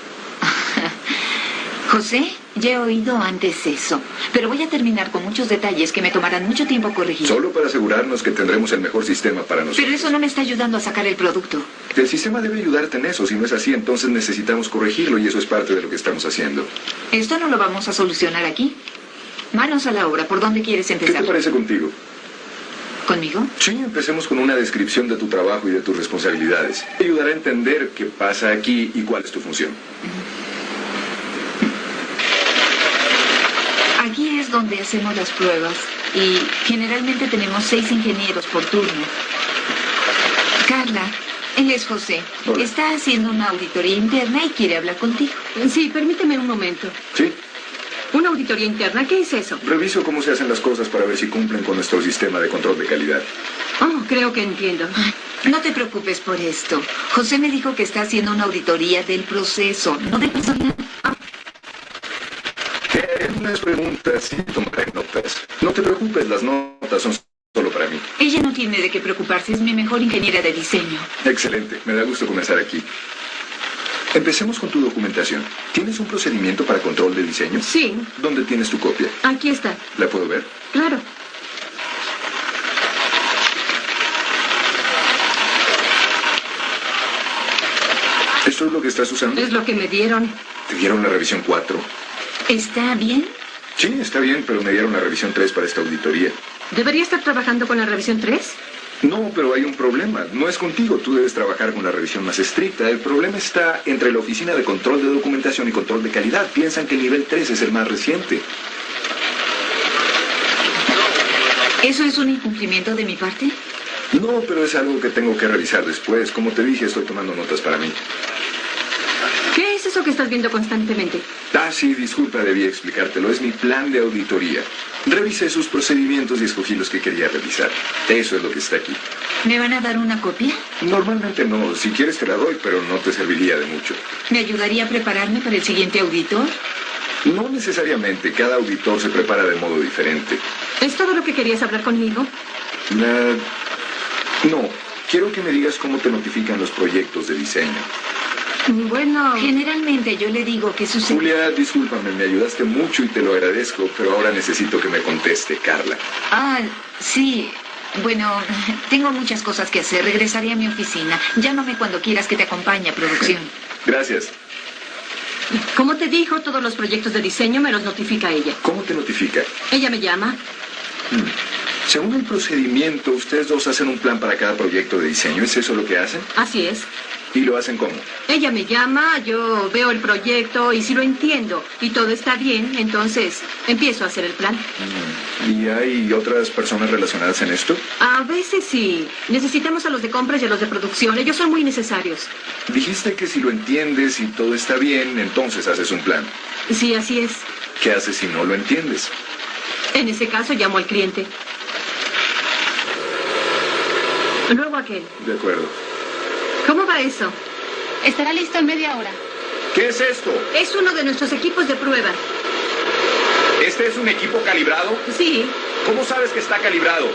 José, ya he oído antes eso, pero voy a terminar con muchos detalles que me tomarán mucho tiempo corregir. Solo para asegurarnos que tendremos el mejor sistema para nosotros. Pero eso no me está ayudando a sacar el producto. El sistema debe ayudarte en eso. Si no es así, entonces necesitamos corregirlo y eso es parte de lo que estamos haciendo. Esto no lo vamos a solucionar aquí. Manos a la obra. ¿Por dónde quieres ¿Qué empezar? te parece contigo? ¿Conmigo? Sí, empecemos con una descripción de tu trabajo y de tus responsabilidades. Te ayudará a entender qué pasa aquí y cuál es tu función. Aquí es donde hacemos las pruebas y generalmente tenemos 6 ingenieros por turno. Carla, él es José. Hola. Está haciendo una auditoría interna y quiere hablar contigo. Sí, permíteme un momento. ¿Sí? ¿Una auditoría interna? ¿Qué es eso? Reviso cómo se hacen las cosas para ver si cumplen con nuestro sistema de control de calidad. Oh, creo que entiendo. No te preocupes por esto. José me dijo que está haciendo una auditoría del proceso, no del personal. Unas preguntas y tomaré notas. No te preocupes, las notas son solo para mí. Ella no tiene de qué preocuparse, es mi mejor ingeniera de diseño. Excelente, me da gusto comenzar aquí. Empecemos con tu documentación. ¿Tienes un procedimiento para control de diseño? Sí, ¿Dónde tienes tu copia? aquí está. ¿La puedo ver? Claro. ¿Esto es lo que estás usando? Es lo que me dieron. ¿Te dieron la revisión 4? ¿Está bien? Sí, está bien, pero me dieron la revisión 3 para esta auditoría. ¿Debería estar trabajando con la revisión 3? No, pero hay un problema. No es contigo, tú debes trabajar con la revisión más estricta. El problema está entre la Oficina de Control de Documentación y Control de Calidad. Piensan que el nivel 3 es el más reciente. ¿Eso es un incumplimiento de mi parte? No, pero es algo que tengo que revisar después. Como te dije, estoy tomando notas para mí. ¿Qué es eso que estás viendo constantemente? Ah, sí, disculpa, debí explicártelo. Es mi plan de auditoría. Revisé sus procedimientos y escogí los que quería revisar. Eso es lo que está aquí. ¿Me van a dar una copia? Normalmente no. Si quieres te la doy, pero no te serviría de mucho. ¿Me ayudaría a prepararme para el siguiente auditor? No necesariamente. Cada auditor se prepara de modo diferente. ¿Es todo lo que querías hablar conmigo? No, quiero que me digas cómo te notifican los proyectos de diseño. Bueno, Generalmente yo le digo que sucede. Julia, discúlpame, me ayudaste mucho y te lo agradezco, pero ahora necesito que me conteste, Carla. Ah, sí. Bueno, tengo muchas cosas que hacer. Regresaré a mi oficina. Llámame cuando quieras que te acompañe a producción. Gracias. como te dijo, todos los proyectos de diseño me los notifica ella. ¿Cómo te notifica? Ella me llama. Según el procedimiento, ustedes dos hacen un plan para cada proyecto de diseño. ¿Es eso lo que hacen? Así es. ¿Y lo hacen cómo? Ella me llama, yo veo el proyecto y si lo entiendo y todo está bien, entonces empiezo a hacer el plan. ¿Y hay otras personas relacionadas en esto? A veces sí. Necesitamos a los de compras y a los de producción. Ellos son muy necesarios. Dijiste que si lo entiendes y todo está bien, entonces haces un plan. Sí, así es. ¿Qué haces si no lo entiendes? En ese caso llamo al cliente. Luego aquel. De acuerdo. ¿Cómo va eso? Estará listo en media hora. ¿Qué es esto? Es uno de nuestros equipos de prueba. ¿Este es un equipo calibrado? Sí. ¿Cómo sabes que está calibrado?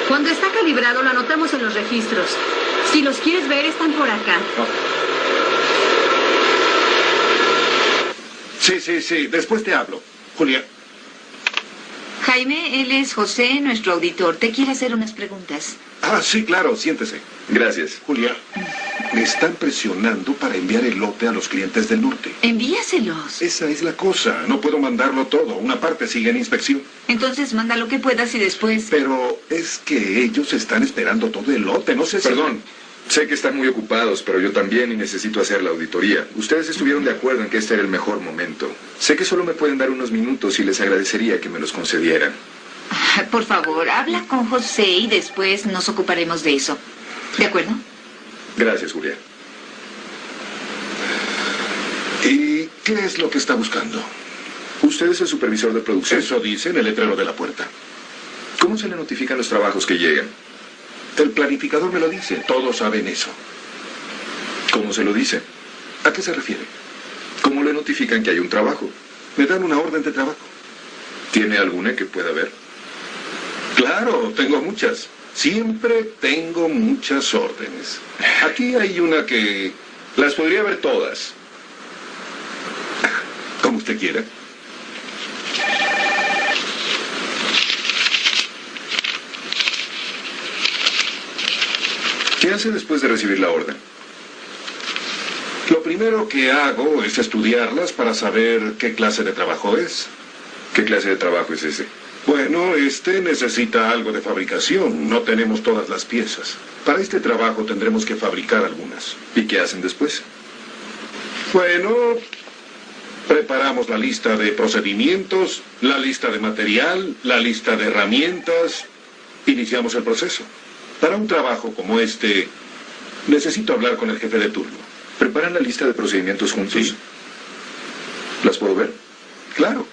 Cuando está calibrado lo anotamos en los registros. Si los quieres ver, están por acá. Sí. Después te hablo. Julia. Jaime, él es José, nuestro auditor. Te quiere hacer unas preguntas. Ah, sí, claro, siéntese. Gracias. Julia, me están presionando para enviar el lote a los clientes del norte. Envíaselos. Esa es la cosa. No puedo mandarlo todo. Una parte sigue en inspección. Entonces manda lo que puedas y después... Pero es que ellos están esperando todo el lote. No sé si... Perdón. Sé que están muy ocupados, pero yo también y necesito hacer la auditoría. Ustedes estuvieron de acuerdo en que este era el mejor momento. Sé que solo me pueden dar unos minutos y les agradecería que me los concedieran. Por favor, habla con José y después nos ocuparemos de eso. ¿De acuerdo? Gracias, Julia. ¿Y qué es lo que está buscando? Usted es el supervisor de producción. Eso dice en el letrero de la puerta. ¿Cómo se le notifican los trabajos que llegan? El planificador me lo dice. Todos saben eso. ¿Cómo se lo dice? ¿A qué se refiere? ¿Cómo le notifican que hay un trabajo? Me dan una orden de trabajo. ¿Tiene alguna que pueda ver? Claro, tengo muchas. Siempre tengo muchas órdenes. Aquí hay una que... Las podría ver todas. Como usted quiera. ¿Qué hace después de recibir la orden? Lo primero que hago es estudiarlas para saber qué clase de trabajo es. ¿Qué clase de trabajo es ese? Bueno, este necesita algo de fabricación. No tenemos todas las piezas. Para este trabajo tendremos que fabricar algunas. ¿Y qué hacen después? Bueno, preparamos la lista de procedimientos, la lista de material, la lista de herramientas. Iniciamos el proceso. Para un trabajo como este, necesito hablar con el jefe de turno. ¿Preparan la lista de procedimientos juntos? Sí. ¿Las puedo ver? Claro.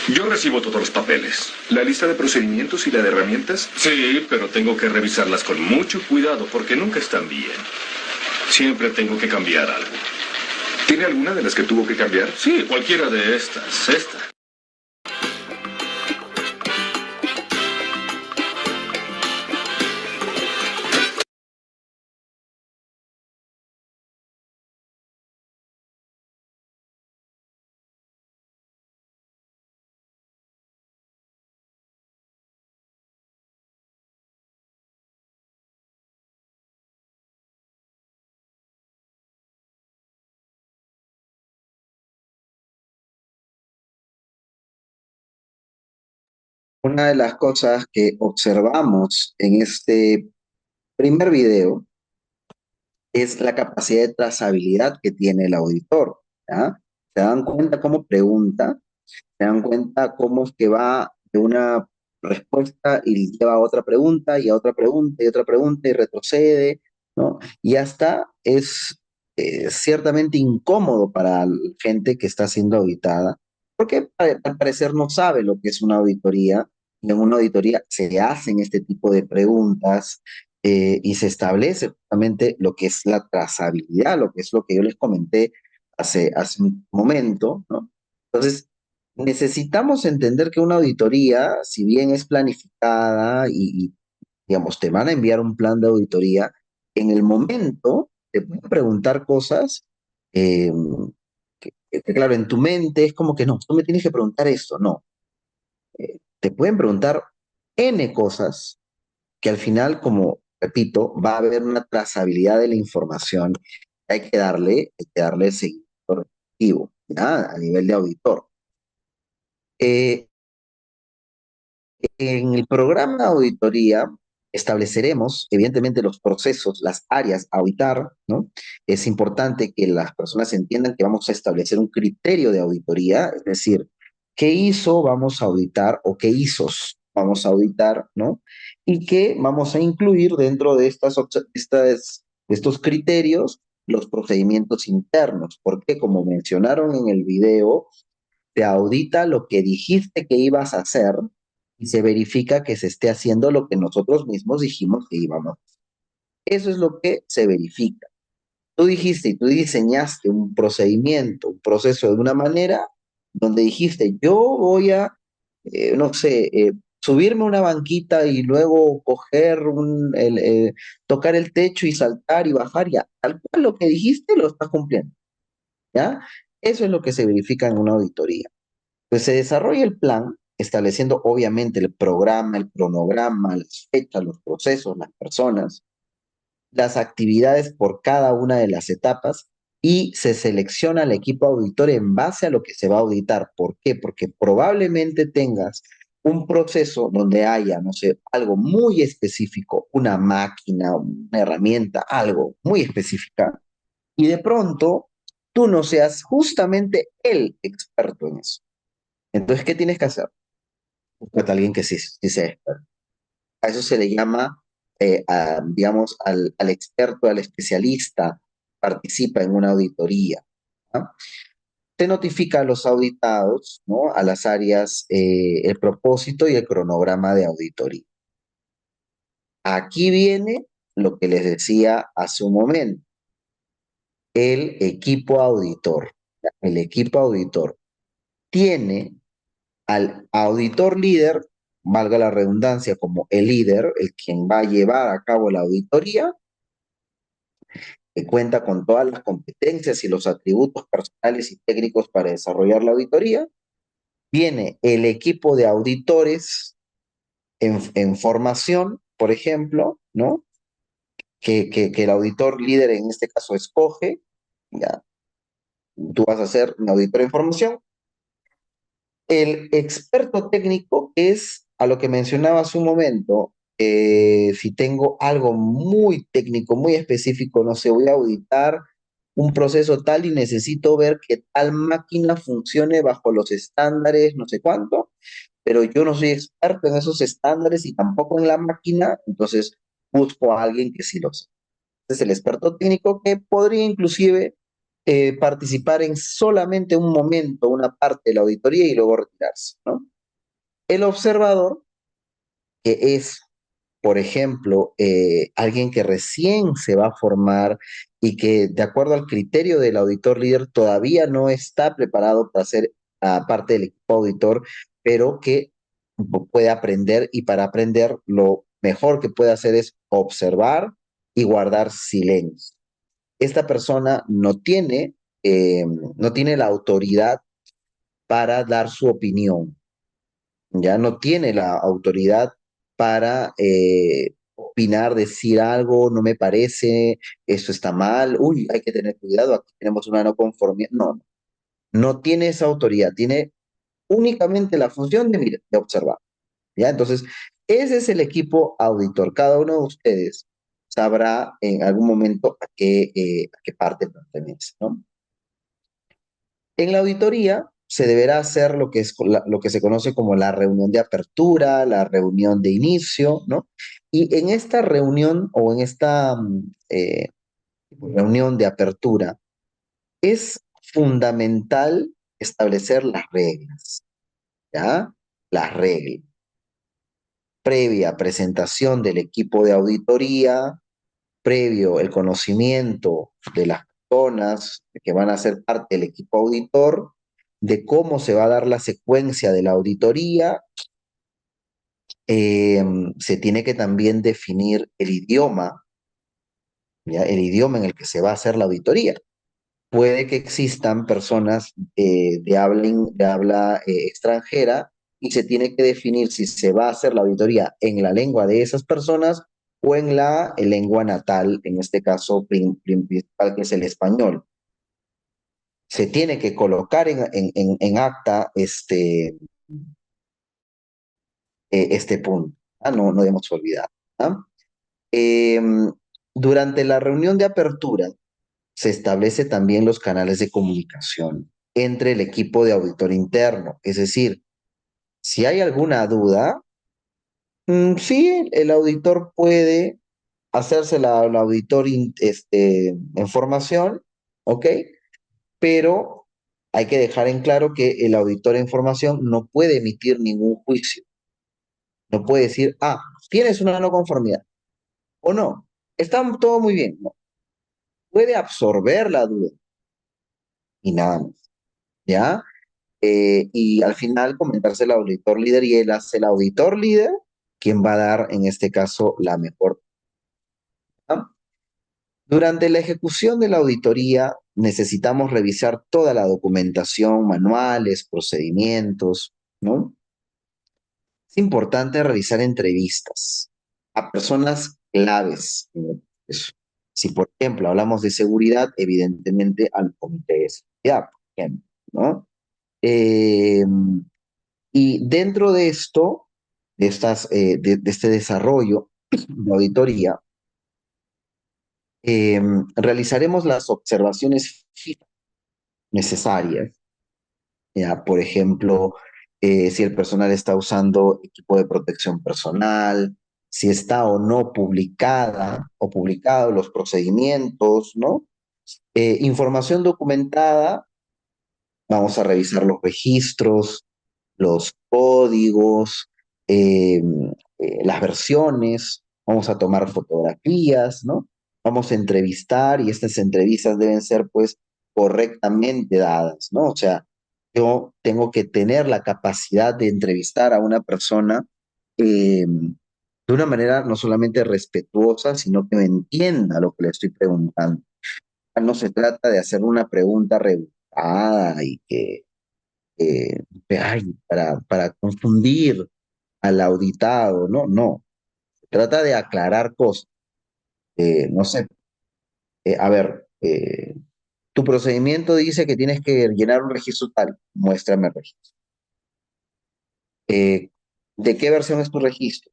Yo recibo todos los papeles. ¿La lista de procedimientos y la de herramientas? Sí, pero tengo que revisarlas con mucho cuidado porque nunca están bien. Siempre tengo que cambiar algo. ¿Tiene alguna de las que tuvo que cambiar? Sí, cualquiera de estas. Esta. Una de las cosas que observamos en este primer video es la capacidad de trazabilidad que tiene el auditor, ¿ya? Se dan cuenta cómo pregunta, se dan cuenta cómo es que va de una respuesta y lleva a otra pregunta y a otra pregunta y otra pregunta y retrocede, ¿no? Y hasta es ciertamente incómodo para la gente que está siendo auditada, porque al parecer no sabe lo que es una auditoría, y en una auditoría se hacen este tipo de preguntas y se establece justamente lo que es la trazabilidad, lo que es lo que yo les comenté hace un momento, ¿no? Entonces, necesitamos entender que una auditoría, si bien es planificada y digamos, te van a enviar un plan de auditoría, en el momento te pueden preguntar cosas eh, claro, en tu mente es como que no, tú me tienes que preguntar esto, no. Te pueden preguntar N cosas que al final, como repito, va a haber una trazabilidad de la información. Hay que darle seguimiento respectivo, ¿ya? A nivel de auditor. Eh, En el programa de auditoría estableceremos, evidentemente, los procesos, las áreas a auditar, ¿no? Es importante que las personas entiendan que vamos a establecer un criterio de auditoría, es decir, qué hizo vamos a auditar o qué hitos vamos a auditar, ¿no? Y que vamos a incluir dentro de estos criterios los procedimientos internos, porque como mencionaron en el video, te audita lo que dijiste que ibas a hacer y se verifica que se esté haciendo lo que nosotros mismos dijimos que íbamos a hacer. Eso es lo que se verifica. Tú dijiste y tú diseñaste un procedimiento, un proceso de una manera donde dijiste, yo voy a, no sé, subirme a una banquita y luego tocar el techo y saltar y bajar, ya, tal cual lo que dijiste lo estás cumpliendo, ¿ya? Eso es lo que se verifica en una auditoría. Pues se desarrolla el plan, estableciendo obviamente el programa, el cronograma, las fechas, los procesos, las personas, las actividades por cada una de las etapas y se selecciona al equipo auditor en base a lo que se va a auditar. ¿Por qué? Porque probablemente tengas un proceso donde haya, no sé, algo muy específico, una máquina, una herramienta, algo muy específica, y de pronto tú no seas justamente el experto en eso. Entonces, ¿qué tienes que hacer? Buscate a alguien que sí sea experto. A eso se le llama, digamos, al experto, al especialista, participa en una auditoría. ¿Ah? Se notifica a los auditados, ¿no? A las áreas, el propósito y el cronograma de auditoría. Aquí viene lo que les decía hace un momento, el equipo auditor. El equipo auditor tiene al auditor líder, valga la redundancia, como el líder, el quien va a llevar a cabo la auditoría, que cuenta con todas las competencias y los atributos personales y técnicos para desarrollar la auditoría. Viene el equipo de auditores en formación, por ejemplo, ¿no? Que el auditor líder en este caso escoge, ya, tú vas a ser un auditor en formación. El experto técnico es a lo que mencionaba hace un momento. Si tengo algo muy técnico, muy específico, no sé, voy a auditar un proceso tal y necesito ver que tal máquina funcione bajo los estándares, no sé cuánto, pero yo no soy experto en esos estándares y tampoco en la máquina, entonces busco a alguien que sí lo sepa. Es el experto técnico que podría inclusive participar en solamente un momento, una parte de la auditoría y luego retirarse, ¿no? El observador, que es, por ejemplo, alguien que recién se va a formar y que de acuerdo al criterio del auditor líder todavía no está preparado para ser parte del equipo auditor, pero que puede aprender y para aprender lo mejor que puede hacer es observar y guardar silencio. Esta persona no tiene la autoridad para dar su opinión, ya no tiene la autoridad para opinar, decir algo, no me parece, eso está mal, uy, hay que tener cuidado, aquí tenemos una no conformidad. No, no, no tiene esa autoridad, tiene únicamente la función de observar, ¿ya? Entonces, ese es el equipo auditor. Cada uno de ustedes sabrá en algún momento a qué parte pertenece, ¿no? En la auditoría se deberá hacer lo que se conoce como la reunión de apertura, la reunión de inicio, ¿no? Y en esta reunión o en esta reunión de apertura es fundamental establecer las reglas, ¿ya? Las reglas. Previa presentación del equipo de auditoría, previo el conocimiento de las personas que van a ser parte del equipo auditor, de cómo se va a dar la secuencia de la auditoría Eh, Se tiene que también definir el idioma, ¿ya? El idioma en el que se va a hacer la auditoría. Puede que existan personas de habla extranjera y se tiene que definir si se va a hacer la auditoría en la lengua de esas personas o en la lengua natal, en este caso principal, que es el español. Se tiene que colocar en acta este punto. No debemos olvidar. ¿Ah? Em, Durante la reunión de apertura, se establece también los canales de comunicación entre el equipo de auditor interno. Es decir, si hay alguna duda, sí, el auditor puede hacerse al auditor en formación, ¿ok? Pero hay que dejar en claro que el auditor en formación no puede emitir ningún juicio. No puede decir, tienes una no conformidad o no, está todo muy bien. No, puede absorber la duda y nada más, ¿ya? Y al final comentarse el auditor líder y él hace el auditor líder quien va a dar en este caso la mejor. ¿No? Durante la ejecución de la auditoría necesitamos revisar toda la documentación, manuales, procedimientos, ¿no? Es importante realizar entrevistas a personas claves en el proceso. Si, por ejemplo, hablamos de seguridad, evidentemente al comité de seguridad, por ejemplo, ¿no? Eh, Y dentro de esto, de este desarrollo de auditoría, realizaremos las observaciones necesarias. Ya, por ejemplo, si el personal está usando equipo de protección personal, si está o no publicada o publicado los procedimientos, ¿no? Información documentada, vamos a revisar los registros, los códigos, eh, las versiones, vamos a tomar fotografías, ¿no? Vamos a entrevistar y estas entrevistas deben ser pues correctamente dadas, ¿no? O sea, yo tengo que tener la capacidad de entrevistar a una persona de una manera no solamente respetuosa, sino que me entienda lo que le estoy preguntando. No se trata de hacer una pregunta rebuscada y que eh, para confundir al auditado, ¿no? No, se trata de aclarar cosas. No sé, a ver, tu procedimiento dice que tienes que llenar un registro tal, muéstrame el registro. Eh, ¿De qué versión es tu registro?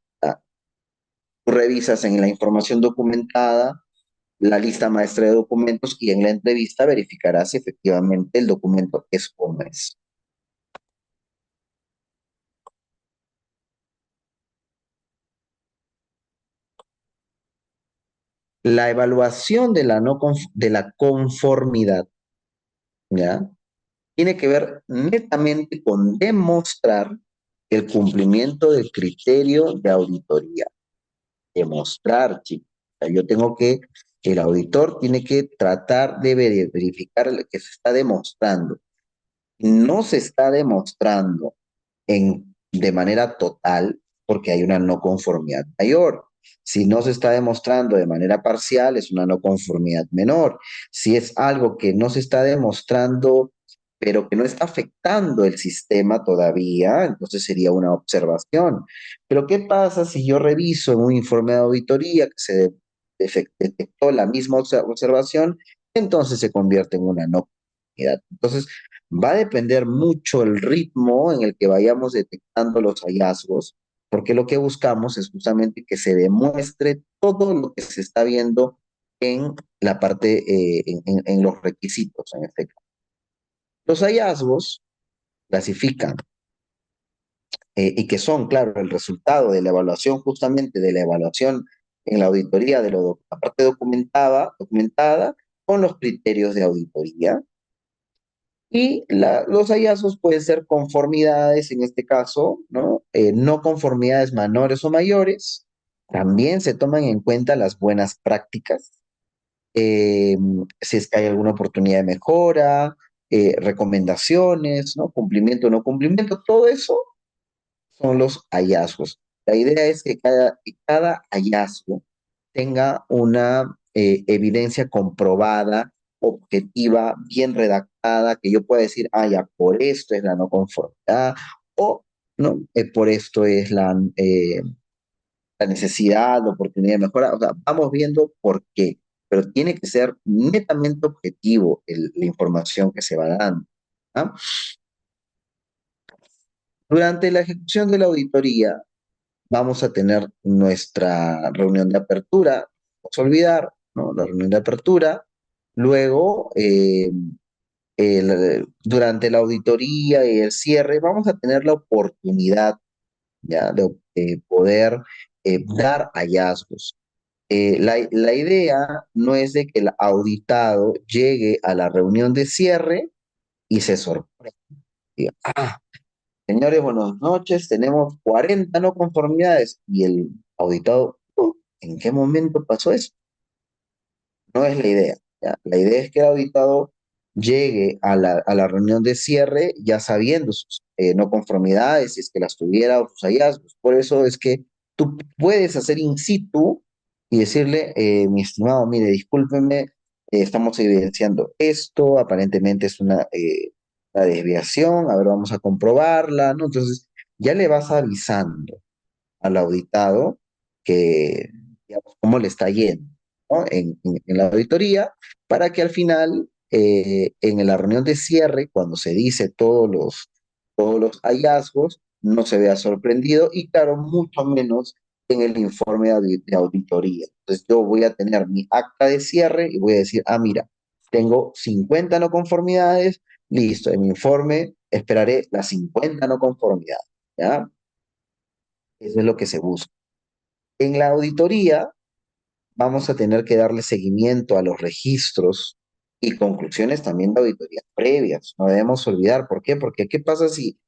Tú revisas en la información documentada la lista maestra de documentos y en la entrevista verificarás si efectivamente el documento es como es. La evaluación de de la conformidad, ¿ya? Tiene que ver netamente con demostrar el cumplimiento del criterio de auditoría. Demostrar, chicos. O sea, el auditor tiene que tratar de verificar lo que se está demostrando. No se está demostrando de manera total porque hay una no conformidad mayor. Si no se está demostrando de manera parcial, es una no conformidad menor. Si es algo que no se está demostrando, pero que no está afectando el sistema todavía, entonces sería una observación. Pero ¿qué pasa si yo reviso en un informe de auditoría que detectó la misma observación? Entonces se convierte en una no conformidad. Entonces, va a depender mucho el ritmo en el que vayamos detectando los hallazgos, porque lo que buscamos es justamente que se demuestre todo lo que se está viendo en la parte, en los requisitos, en este caso. Los hallazgos clasifican y que son, claro, el resultado de la evaluación, justamente de la evaluación en la auditoría de la parte documentada con los criterios de auditoría. Y los hallazgos pueden ser conformidades, en este caso, ¿no? No conformidades menores o mayores. También se toman en cuenta las buenas prácticas, eh, si es que hay alguna oportunidad de mejora, recomendaciones, ¿no? Cumplimiento o no cumplimiento, todo eso son los hallazgos. La idea es que cada hallazgo tenga una evidencia comprobada, objetiva, bien redactada, que yo pueda decir, ah, ya, por esto es la no conformidad, o no, por esto es la necesidad, la oportunidad de mejora. O sea, vamos viendo por qué, pero tiene que ser netamente objetivo la información que se va dando. ¿Ah? Durante la ejecución de la auditoría, vamos a tener nuestra reunión de apertura, no vamos a olvidar, ¿no? La reunión de apertura. Luego, durante la auditoría y el cierre, vamos a tener la oportunidad ya de poder dar hallazgos. La idea no es de que el auditado llegue a la reunión de cierre y se sorprenda. Diga, ah, señores, buenas noches, tenemos 40 no conformidades. Y el auditado, "Oh, ¿en qué momento pasó eso?". No es la idea, ¿ya? La idea es que el auditado llegue a la reunión de cierre ya sabiendo sus no conformidades, si es que las tuviera, o sus hallazgos. Por eso es que tú puedes hacer in situ y decirle, mi estimado, mire, discúlpeme, estamos evidenciando esto, aparentemente es una desviación, a ver, vamos a comprobarla, ¿no? Entonces, ya le vas avisando al auditado que, digamos, cómo le está yendo, ¿no? En la auditoría, para que al final, en la reunión de cierre, cuando se dice todos los hallazgos, no se vea sorprendido y, claro, mucho menos en el informe de auditoría. Entonces, yo voy a tener mi acta de cierre y voy a decir, ah, mira, tengo 50 no conformidades, listo, en mi informe esperaré las 50 no conformidades, ¿ya? Eso es lo que se busca. En la auditoría vamos a tener que darle seguimiento a los registros y conclusiones también de auditorías previas. No debemos olvidar. ¿Por qué? Porque ¿qué pasa si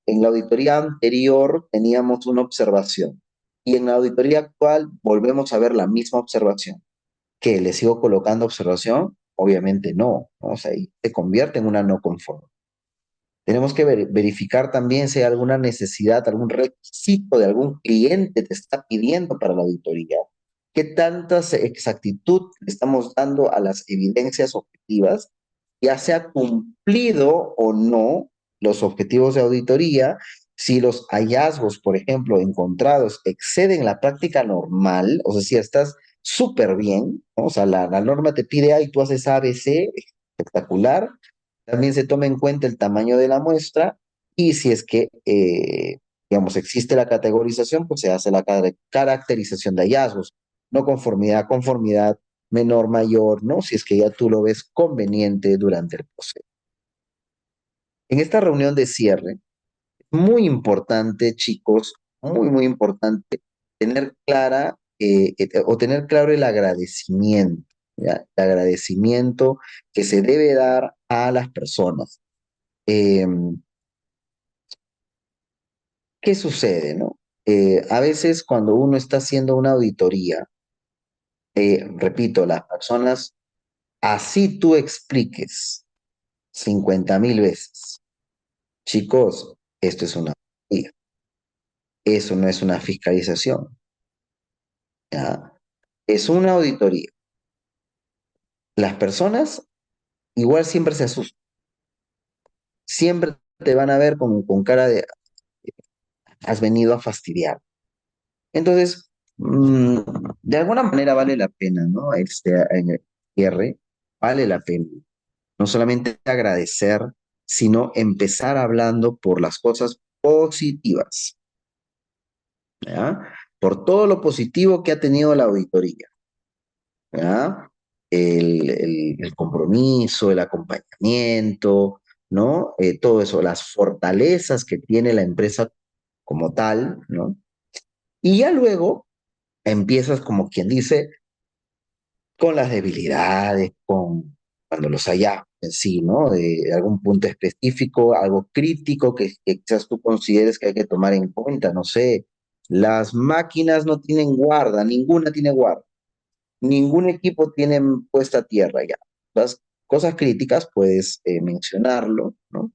en la auditoría anterior teníamos una observación y en la auditoría actual volvemos a ver la misma observación? ¿Qué? ¿Le sigo colocando observación? Obviamente no, ¿no? O sea, ahí se convierte en una no conforme. Tenemos que verificar también si hay alguna necesidad, algún requisito de algún cliente te está pidiendo para la auditoría. ¿Qué tanta exactitud le estamos dando a las evidencias objetivas? Ya se ha cumplido o no los objetivos de auditoría, si los hallazgos, por ejemplo, encontrados exceden la práctica normal, o sea, si estás súper bien, ¿no? O sea, la norma te pide A y tú haces A, B, C, espectacular. También se toma en cuenta el tamaño de la muestra y si es que, digamos, existe la categorización, pues se hace la caracterización de hallazgos, no conformidad, conformidad, menor, mayor, ¿no? Si es que ya tú lo ves conveniente durante el proceso. En esta reunión de cierre, muy importante, chicos, muy, muy importante tener clara o tener claro el agradecimiento, ¿ya? El agradecimiento que se debe dar a las personas. Eh, ¿Qué sucede, no? A veces cuando uno está haciendo una auditoría, repito, las personas, así tú expliques 50.000 veces, chicos, esto es una auditoría, eso no es una fiscalización, ¿ya? Es una auditoría. Las personas igual siempre se asustan, siempre te van a ver con cara de, has venido a fastidiar. Entonces, de alguna manera vale la pena, ¿no? En el cierre, vale la pena. No solamente agradecer, sino empezar hablando por las cosas positivas, ¿ya? Por todo lo positivo que ha tenido la auditoría, ¿ya? El compromiso, el acompañamiento, ¿no? Todo eso, las fortalezas que tiene la empresa como tal, ¿no? Y ya luego empiezas como quien dice con las debilidades, con cuando los haya en sí, ¿no? De algún punto específico, algo crítico que quizás tú consideres que hay que tomar en cuenta, no sé, las máquinas no tienen guarda, ninguna tiene guarda, ningún equipo tiene puesta a tierra ya. Las cosas críticas puedes mencionarlo, ¿no?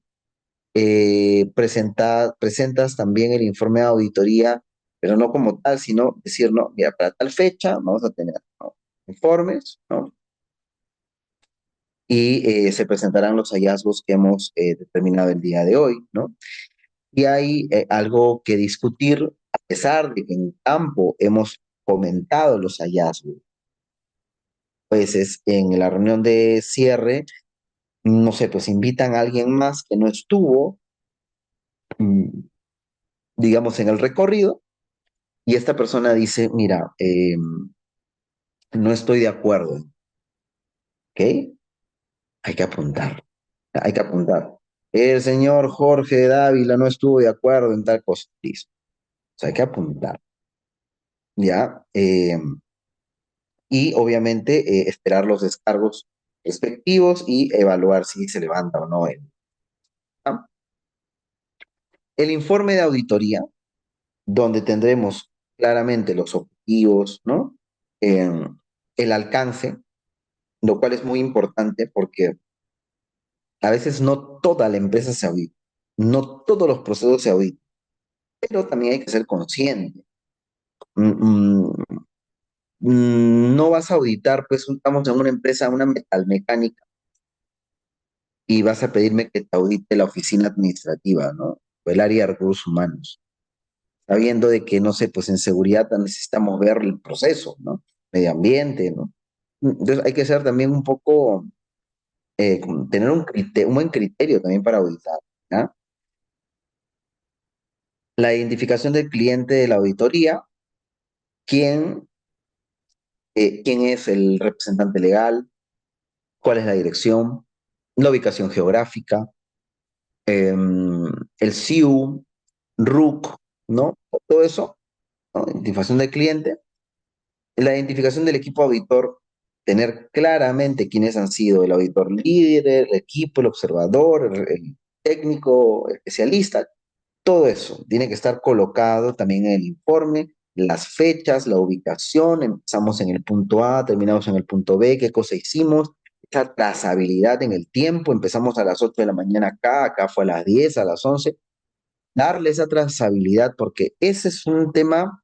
Presentas también el informe de auditoría pero no como tal, sino decir, no, mira, para tal fecha vamos a tener, ¿no?, informes, ¿no? Y se presentarán los hallazgos que hemos determinado el día de hoy, ¿no? Y hay algo que discutir, a pesar de que en campo hemos comentado los hallazgos. Pues en la reunión de cierre, no sé, pues invitan a alguien más que no estuvo, mm, digamos, en el recorrido, y esta persona dice, mira, no estoy de acuerdo, ¿ok? Hay que apuntar, hay que apuntar. El señor Jorge Dávila no estuvo de acuerdo en tal cosa. Listo. O sea, hay que apuntar, ¿ya? Y obviamente esperar los descargos respectivos y evaluar si se levanta o no ¿ah? El informe de auditoría, donde tendremos claramente los objetivos, ¿no? El alcance, lo cual es muy importante porque a veces no toda la empresa se audita, no todos los procesos se auditan, pero también hay que ser consciente. Mm, mm, no vas a auditar, pues estamos en una empresa, una metalmecánica, y vas a pedirme que te audite la oficina administrativa, ¿no? O el área de recursos humanos, sabiendo de que, no sé, pues en seguridad necesitamos ver el proceso, ¿no? Medio ambiente, ¿no? Entonces hay que ser también un poco, tener un buen criterio también para auditar, ¿ya? La identificación del cliente de la auditoría, quién, quién es el representante legal, cuál es la dirección, la ubicación geográfica, el SIU, RUC, ¿no? Todo eso, ¿no? Identificación del cliente, la identificación del equipo auditor, tener claramente quiénes han sido el auditor líder, el equipo, el observador, el técnico, especialista, todo eso tiene que estar colocado también en el informe, las fechas, la ubicación, empezamos en el punto A, terminamos en el punto B, qué cosa hicimos, esa trazabilidad en el tiempo, empezamos a las 8 de la mañana acá, acá fue a las 10, a las 11, darle esa trazabilidad porque ese es un tema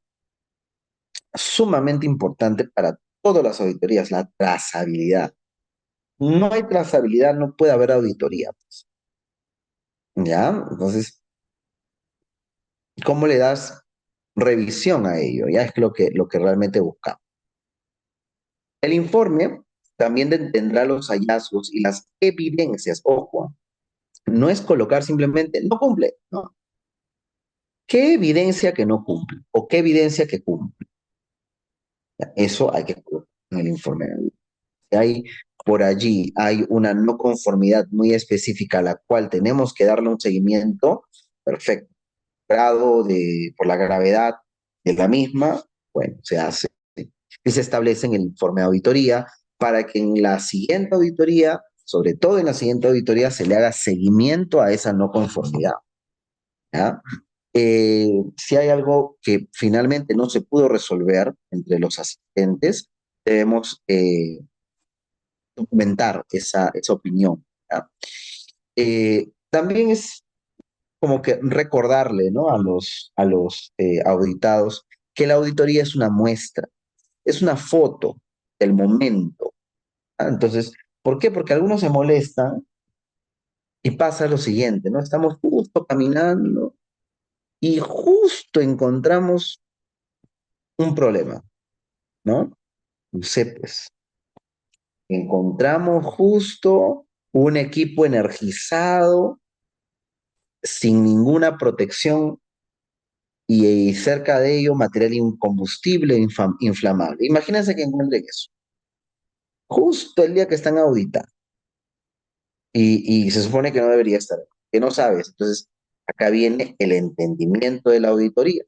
sumamente importante para todas las auditorías, la trazabilidad. No hay trazabilidad, no puede haber auditoría, pues. ¿Ya? Entonces, ¿cómo le das revisión a ello? Ya es lo que realmente buscamos. El informe también tendrá los hallazgos y las evidencias. Ojo, no es colocar simplemente, no cumple, ¿no? ¿Qué evidencia que no cumple? ¿O qué evidencia que cumple? Ya, eso hay que colocar en el informe. Si hay por allí, hay una no conformidad muy específica a la cual tenemos que darle un seguimiento, perfecto. Por la gravedad de la misma, bueno, se hace y se establece en el informe de auditoría para que en la siguiente auditoría, sobre todo en la siguiente auditoría, se le haga seguimiento a esa no conformidad, ¿ya? Si hay algo que finalmente no se pudo resolver entre los asistentes, debemos documentar esa opinión, ¿ya? También es como que recordarle, ¿no?, a los auditados que la auditoría es una muestra, es una foto del momento. ¿Ah? Entonces, ¿por qué? Porque algunos se molestan y pasa lo siguiente, ¿no? Estamos justo caminando y justo encontramos un problema, ¿no? No sé, pues, encontramos justo un equipo energizado, sin ninguna protección y cerca de ello material incombustible inflamable. Imagínense que encuentren eso, justo el día que están auditando y se supone que no debería estar, que no sabes. Entonces, acá viene el entendimiento de la auditoría.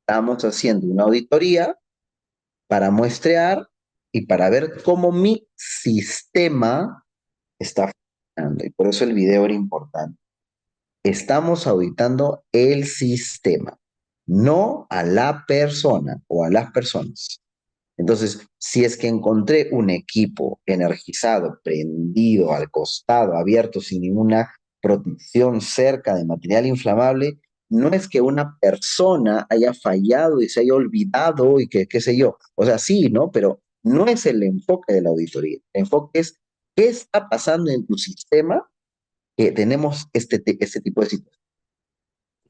Estamos haciendo una auditoría para muestrear y para ver cómo mi sistema está funcionando. Y por eso el video era importante. Estamos auditando el sistema, no a la persona o a las personas. Entonces, si es que encontré un equipo energizado, prendido, al costado, abierto, sin ninguna protección cerca de material inflamable, no es que una persona haya fallado y se haya olvidado y que, qué sé yo. O sea, sí, ¿no? Pero no es el enfoque de la auditoría. El enfoque es qué está pasando en tu sistema que tenemos este tipo de situaciones.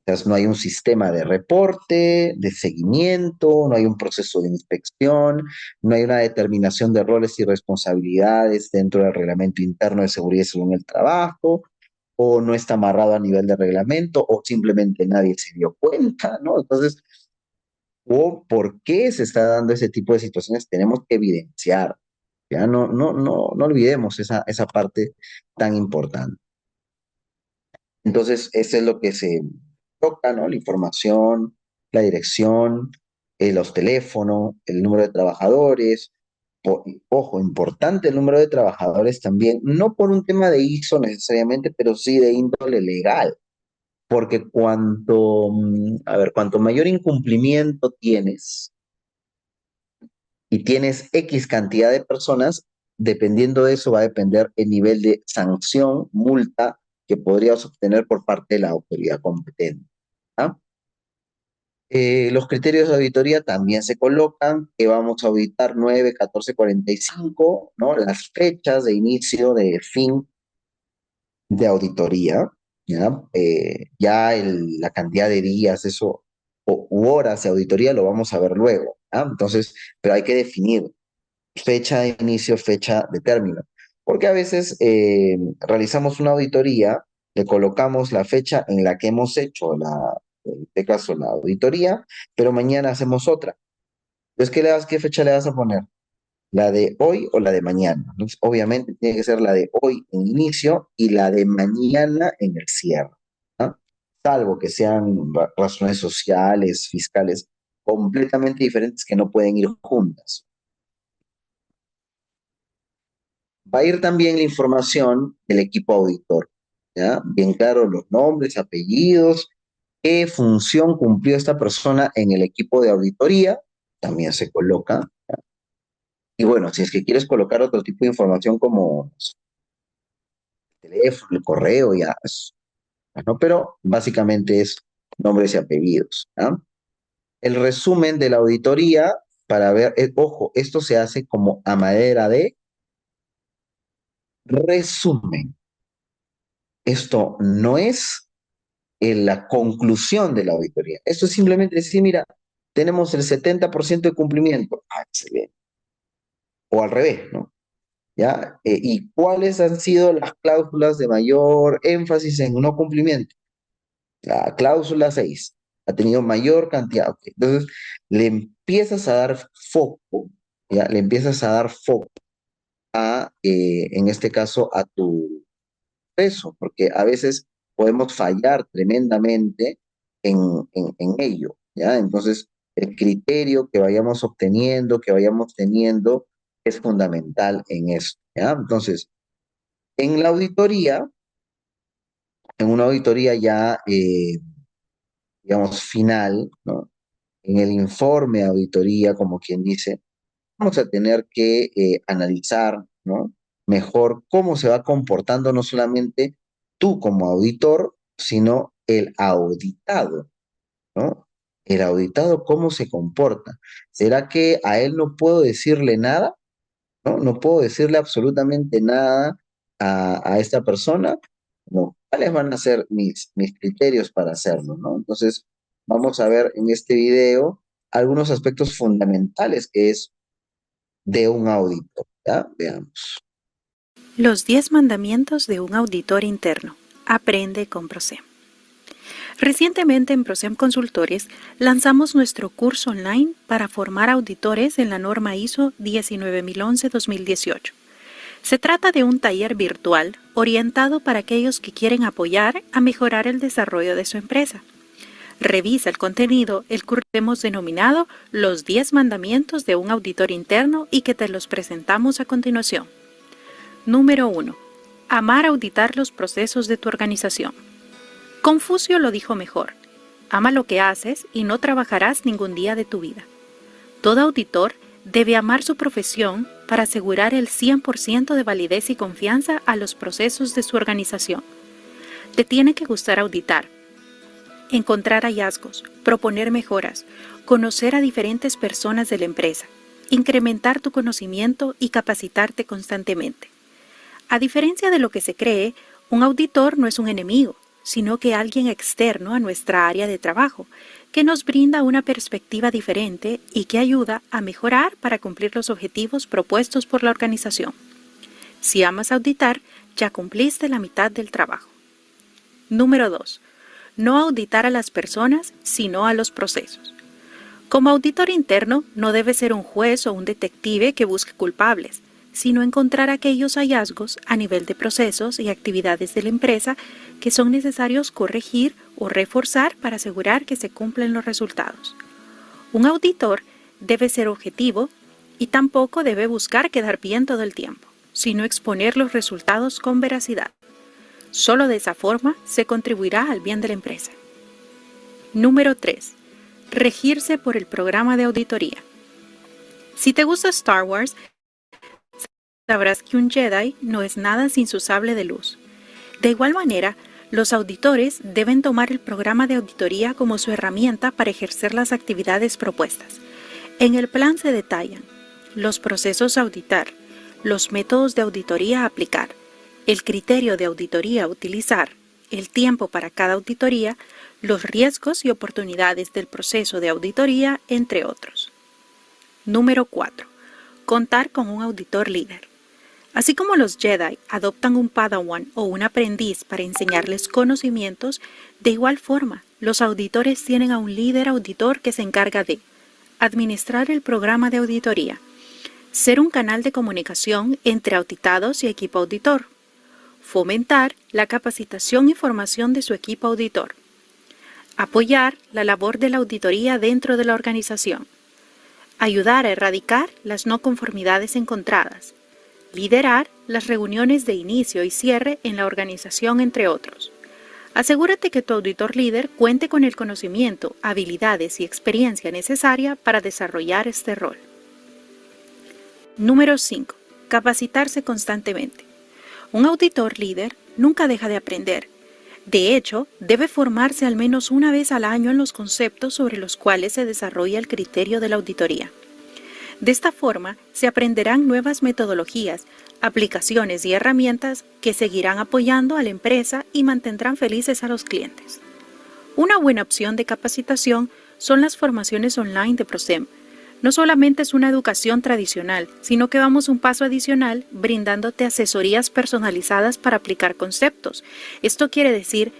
Entonces, no hay un sistema de reporte, de seguimiento, no hay un proceso de inspección, no hay una determinación de roles y responsabilidades dentro del reglamento interno de seguridad y salud en el trabajo, o no está amarrado a nivel de reglamento, o simplemente nadie se dio cuenta, ¿no? Entonces, o por qué se está dando ese tipo de situaciones, tenemos que evidenciar. Ya no olvidemos esa parte tan importante. Entonces, eso es lo que se toca, ¿no? La información, la dirección, los teléfonos, el número de trabajadores. Ojo, importante el número de trabajadores también, no por un tema de ISO necesariamente, pero sí de índole legal, porque cuanto mayor incumplimiento tienes y tienes X cantidad de personas, dependiendo de eso va a depender el nivel de sanción, multa que podrías obtener por parte de la autoridad competente. ¿Ah? Los criterios de auditoría también se colocan, que vamos a auditar 9, 14, 45, ¿no? Las fechas de inicio, de fin de auditoría, ¿ya? La cantidad de días, eso, u horas de auditoría lo vamos a ver luego, ¿ah? Entonces, pero hay que definir fecha de inicio, fecha de término, porque a veces realizamos una auditoría, le colocamos la fecha en la que hemos hecho en este caso, la auditoría, pero mañana hacemos otra. Entonces, ¿qué fecha le vas a poner? ¿La de hoy o la de mañana? Entonces, obviamente tiene que ser la de hoy en inicio y la de mañana en el cierre, ¿ah? Salvo que sean razones sociales, fiscales, completamente diferentes que no pueden ir juntas. Va a ir también la información del equipo auditor, ¿ya? Bien claro los nombres, apellidos, qué función cumplió esta persona en el equipo de auditoría, también se coloca. Y bueno, si es que quieres colocar otro tipo de información como el teléfono, el correo, ya, ¿no? Pero básicamente es nombres y apellidos, ¿ya? El resumen de la auditoría para ver, ojo, esto se hace como a manera de resumen. Esto no es la conclusión de la auditoría. Esto es simplemente decir, mira, tenemos el 70% de cumplimiento. Ah, excelente. O al revés, ¿no? ¿Ya? ¿Y cuáles han sido las cláusulas de mayor énfasis en no cumplimiento? La cláusula 6 ha tenido mayor cantidad. Ok. Entonces, le empiezas a dar foco, ¿ya? Le empiezas a dar foco en este caso, a tu peso, porque a veces podemos fallar tremendamente en ello, ¿ya? Entonces, el criterio que vayamos obteniendo, que vayamos teniendo, es fundamental en esto, ¿ya? Entonces, en la auditoría, en una auditoría ya, digamos, final, ¿no? En el informe de auditoría, como quien dice, vamos a tener que analizar, ¿no? Mejor cómo se va comportando no solamente tú como auditor, sino el auditado, ¿no? El auditado, ¿cómo se comporta? ¿Será que a él no puedo decirle nada? ¿No? No puedo decirle absolutamente nada a esta persona. No. ¿Cuáles van a ser mis criterios para hacerlo, ¿no? Entonces, vamos a ver en este video algunos aspectos fundamentales que es de un auditor, ¿ya? Veamos. Los 10 mandamientos de un auditor interno. Aprende con Procem. Recientemente en Procem Consultores lanzamos nuestro curso online para formar auditores en la norma ISO 19011-2018. Se trata de un taller virtual orientado para aquellos que quieren apoyar a mejorar el desarrollo de su empresa. Revisa el contenido, el curso que hemos denominado Los 10 mandamientos de un auditor interno y que te los presentamos a continuación. Número 1. Amar auditar los procesos de tu organización. Confucio lo dijo mejor: ama lo que haces y no trabajarás ningún día de tu vida. Todo auditor debe amar su profesión para asegurar el 100% de validez y confianza a los procesos de su organización. Te tiene que gustar auditar. encontrar hallazgos, proponer mejoras, conocer a diferentes personas de la empresa, incrementar tu conocimiento y capacitarte constantemente. A diferencia de lo que se cree, un auditor no es un enemigo, sino que alguien externo a nuestra área de trabajo, que nos brinda una perspectiva diferente y que ayuda a mejorar para cumplir los objetivos propuestos por la organización. Si amas auditar, ya cumpliste la mitad del trabajo. Número 2. No auditar a las personas, sino a los procesos. Como auditor interno, no debes ser un juez o un detective que busque culpables, sino encontrar aquellos hallazgos a nivel de procesos y actividades de la empresa que son necesarios corregir o reforzar para asegurar que se cumplen los resultados. Un auditor debe ser objetivo y tampoco debe buscar quedar bien todo el tiempo, sino exponer los resultados con veracidad. Solo de esa forma se contribuirá al bien de la empresa. Número 3. Regirse por el programa de auditoría. Si te gusta Star Wars, sabrás que un Jedi no es nada sin su sable de luz. De igual manera, los auditores deben tomar el programa de auditoría como su herramienta para ejercer las actividades propuestas. En el plan se detallan los procesos a auditar, los métodos de auditoría a aplicar, el criterio de auditoría a utilizar, el tiempo para cada auditoría, los riesgos y oportunidades del proceso de auditoría, entre otros. Número 4. Contar con un auditor líder. Así como los Jedi adoptan un Padawan o un aprendiz para enseñarles conocimientos, de igual forma, los auditores tienen a un líder auditor que se encarga de administrar el programa de auditoría, ser un canal de comunicación entre auditados y equipo auditor, fomentar la capacitación y formación de su equipo auditor, apoyar la labor de la auditoría dentro de la organización, ayudar a erradicar las no conformidades encontradas, liderar las reuniones de inicio y cierre en la organización, entre otros. Asegúrate que tu auditor líder cuente con el conocimiento, habilidades y experiencia necesaria para desarrollar este rol. Número 5. Capacitarse constantemente. Un auditor líder nunca deja de aprender. De hecho, debe formarse al menos una vez al año en los conceptos sobre los cuales se desarrolla el criterio de la auditoría. De esta forma, se aprenderán nuevas metodologías, aplicaciones y herramientas que seguirán apoyando a la empresa y mantendrán felices a los clientes. Una buena opción de capacitación son las formaciones online de ProSem. No solamente es una educación tradicional, sino que vamos un paso adicional brindándote asesorías personalizadas para aplicar conceptos. Esto quiere decir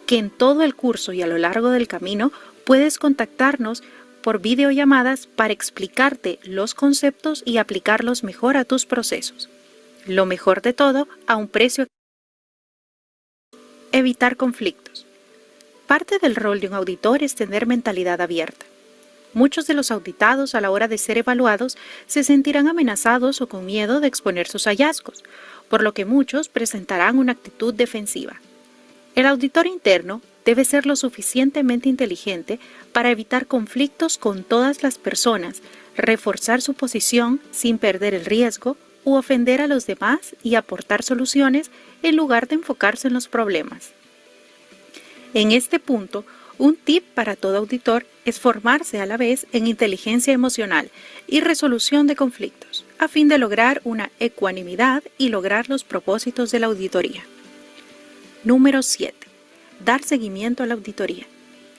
que en todo el curso y a lo largo del camino puedes contactarnos por videollamadas para explicarte los conceptos y aplicarlos mejor a tus procesos. Lo mejor de todo, a un precio. Evitar conflictos. Parte del rol de un auditor es tener mentalidad abierta. Muchos de los auditados a la hora de ser evaluados se sentirán amenazados o con miedo de exponer sus hallazgos, por lo que muchos presentarán una actitud defensiva. El auditor interno debe ser lo suficientemente inteligente para evitar conflictos con todas las personas, reforzar su posición sin perder el riesgo u ofender a los demás y aportar soluciones en lugar de enfocarse en los problemas. En este punto, un tip para todo auditor es formarse a la vez en inteligencia emocional y resolución de conflictos, a fin de lograr una ecuanimidad y lograr los propósitos de la auditoría. Número 7. Dar seguimiento a la auditoría.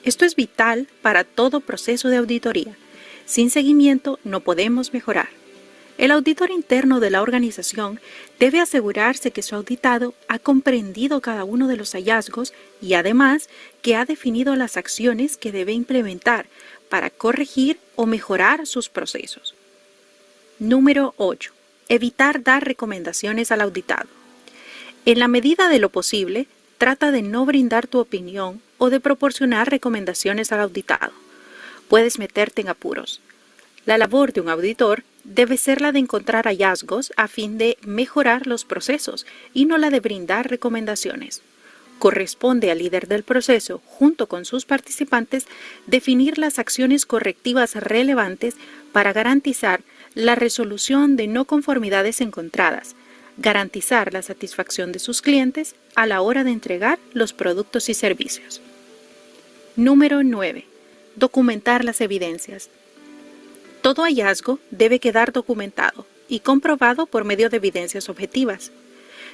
Esto es vital para todo proceso de auditoría. Sin seguimiento no podemos mejorar. El auditor interno de la organización debe asegurarse que su auditado ha comprendido cada uno de los hallazgos y además que ha definido las acciones que debe implementar para corregir o mejorar sus procesos. Número 8. Evitar dar recomendaciones al auditado. En la medida de lo posible, trata de no brindar tu opinión o de proporcionar recomendaciones al auditado. Puedes meterte en apuros. La labor de un auditor debe ser la de encontrar hallazgos a fin de mejorar los procesos y no la de brindar recomendaciones. Corresponde al líder del proceso, junto con sus participantes, definir las acciones correctivas relevantes para garantizar la resolución de no conformidades encontradas, garantizar la satisfacción de sus clientes a la hora de entregar los productos y servicios. Número 9. Documentar las evidencias. Todo hallazgo debe quedar documentado y comprobado por medio de evidencias objetivas.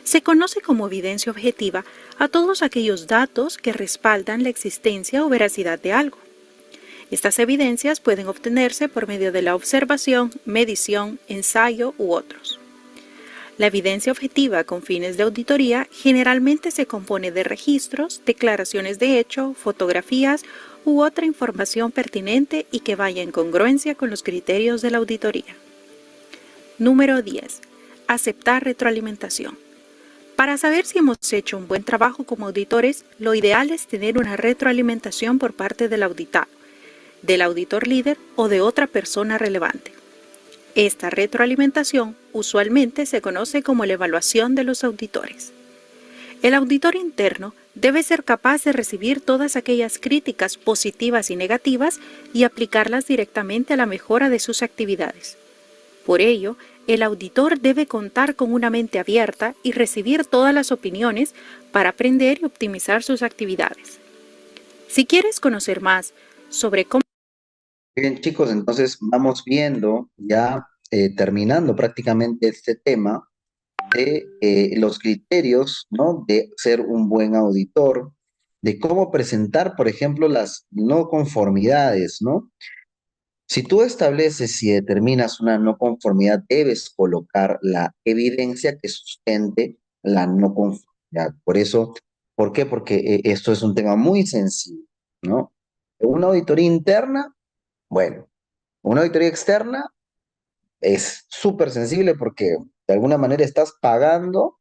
Se conoce como evidencia objetiva a todos aquellos datos que respaldan la existencia o veracidad de algo. Estas evidencias pueden obtenerse por medio de la observación, medición, ensayo u otros. La evidencia objetiva con fines de auditoría generalmente se compone de registros, declaraciones de hecho, fotografías u otra información pertinente y que vaya en congruencia con los criterios de la auditoría. Número 10. Aceptar retroalimentación. Para saber si hemos hecho un buen trabajo como auditores, lo ideal es tener una retroalimentación por parte del auditado, del auditor líder o de otra persona relevante. Esta retroalimentación usualmente se conoce como la evaluación de los auditores. El auditor interno debe ser capaz de recibir todas aquellas críticas positivas y negativas y aplicarlas directamente a la mejora de sus actividades. Por ello, el auditor debe contar con una mente abierta y recibir todas las opiniones para aprender y optimizar sus actividades. Si quieres conocer más sobre cómo... Bien, chicos, entonces vamos viendo ya terminando prácticamente este tema de los criterios, ¿no? De ser un buen auditor, de cómo presentar, por ejemplo, las no conformidades, ¿no? Si tú estableces y determinas una no conformidad, debes colocar la evidencia que sustente la no conformidad. Por eso, ¿por qué? Porque esto es un tema muy sensible, ¿no? Una auditoría interna, bueno, una auditoría externa es súper sensible porque de alguna manera estás pagando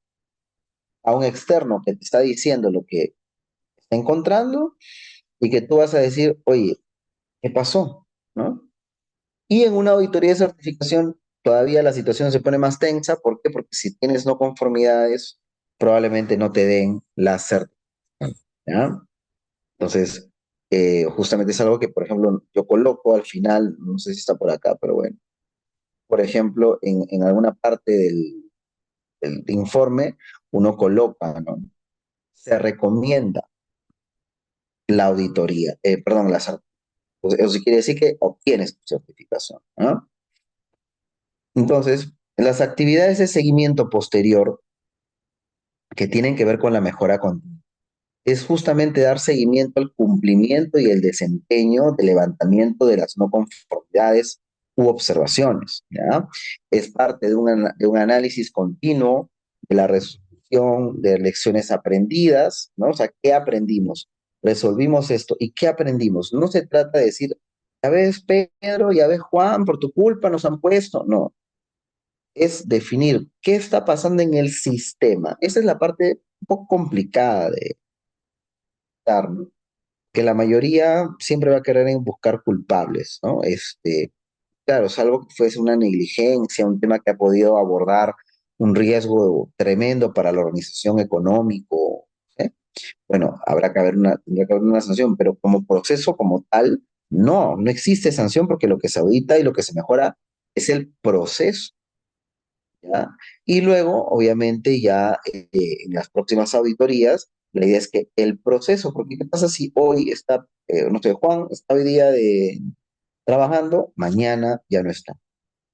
a un externo que te está diciendo lo que está encontrando y que tú vas a decir, oye, ¿qué pasó? ¿No? Y en una auditoría de certificación todavía la situación se pone más tensa. ¿Por qué? Porque si tienes no conformidades, probablemente no te den la certificación, ¿ya? Entonces, justamente es algo que, por ejemplo, yo coloco al final, no sé si está por acá, pero bueno, por ejemplo, en alguna parte del informe, uno coloca, ¿no? Se recomienda la auditoría, perdón, la certificación. Eso quiere decir que obtienes tu certificación, ¿no? Entonces, las actividades de seguimiento posterior que tienen que ver con la mejora continua es justamente dar seguimiento al cumplimiento y el desempeño de levantamiento de las no conformidades u observaciones, ¿ya? Es parte de un análisis continuo de la resolución de lecciones aprendidas, ¿no? O sea, ¿qué aprendimos? Resolvimos esto. ¿Y qué aprendimos? No se trata de decir, ya ves, Pedro, ya ves, Juan, por tu culpa nos han puesto. No, es definir qué está pasando en el sistema. Esa es la parte un poco complicada de dar, ¿no? Que la mayoría siempre va a querer en buscar culpables, ¿no? Claro, salvo que fuese una negligencia, un tema que ha podido abordar un riesgo tremendo para la organización económico, ¿eh? Bueno, tendrá que haber una sanción, pero como proceso como tal, no existe sanción porque lo que se audita y lo que se mejora es el proceso, ¿ya? Y luego, obviamente, ya en las próximas auditorías, la idea es que el proceso, porque ¿qué pasa si hoy está, no sé, Juan está hoy día trabajando, mañana ya no está?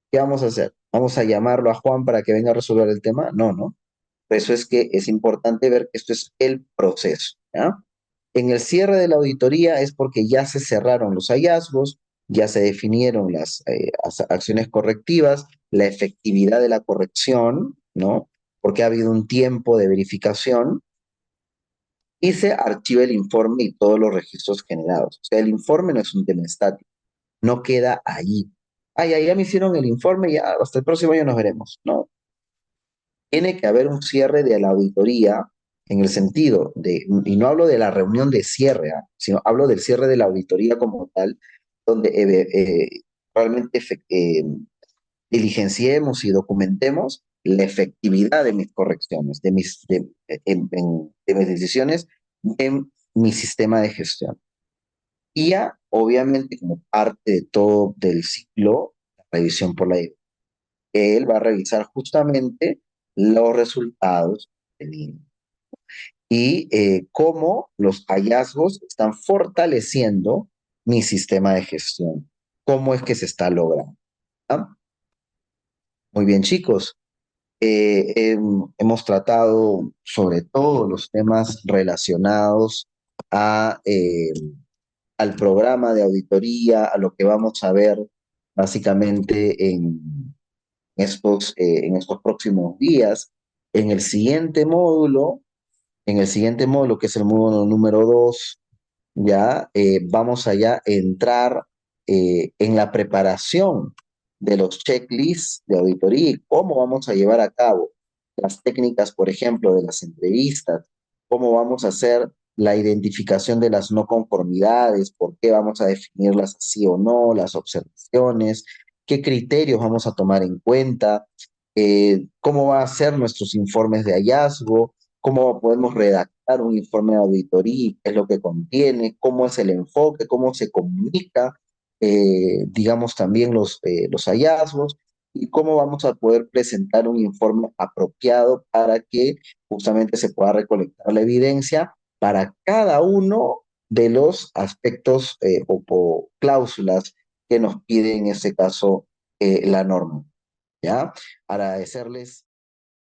¿Qué vamos a hacer? ¿Vamos a llamarlo a Juan para que venga a resolver el tema? No, no. Por eso es que es importante ver que esto es el proceso, ¿ya? En el cierre de la auditoría es porque ya se cerraron los hallazgos, ya se definieron las acciones correctivas, la efectividad de la corrección, ¿no? Porque ha habido un tiempo de verificación y se archiva el informe y todos los registros generados. O sea, el informe no es un tema estático, no queda ahí. Ay, ya me hicieron el informe, ya hasta el próximo año nos veremos. No, tiene que haber un cierre de la auditoría en el sentido de, y no hablo de la reunión de cierre, sino hablo del cierre de la auditoría como tal, donde realmente diligenciemos y documentemos la efectividad de mis correcciones, de mis decisiones en mi sistema de gestión. Y ya, obviamente, como parte de todo del ciclo, la revisión por la dirección. Él va a revisar justamente los resultados del INE. y cómo los hallazgos están fortaleciendo mi sistema de gestión. ¿Cómo es que se está logrando? ¿Ah? Muy bien, chicos. Hemos tratado sobre todo los temas relacionados a, al programa de auditoría, a lo que vamos a ver básicamente en estos próximos días. En el siguiente módulo, en el siguiente módulo, que es el módulo número 2, ya vamos allá a entrar en la preparación de los checklists de auditoría y cómo vamos a llevar a cabo las técnicas, por ejemplo, de las entrevistas, cómo vamos a hacer la identificación de las no conformidades, por qué vamos a definirlas así o no, las observaciones, qué criterios vamos a tomar en cuenta, cómo va a ser nuestros informes de hallazgo, cómo podemos redactar un informe de auditoría, qué es lo que contiene, cómo es el enfoque, cómo se comunica, digamos, también los hallazgos y cómo vamos a poder presentar un informe apropiado para que justamente se pueda recolectar la evidencia para cada uno de los aspectos o cláusulas que nos pide en este caso la norma. ¿Ya? Agradecerles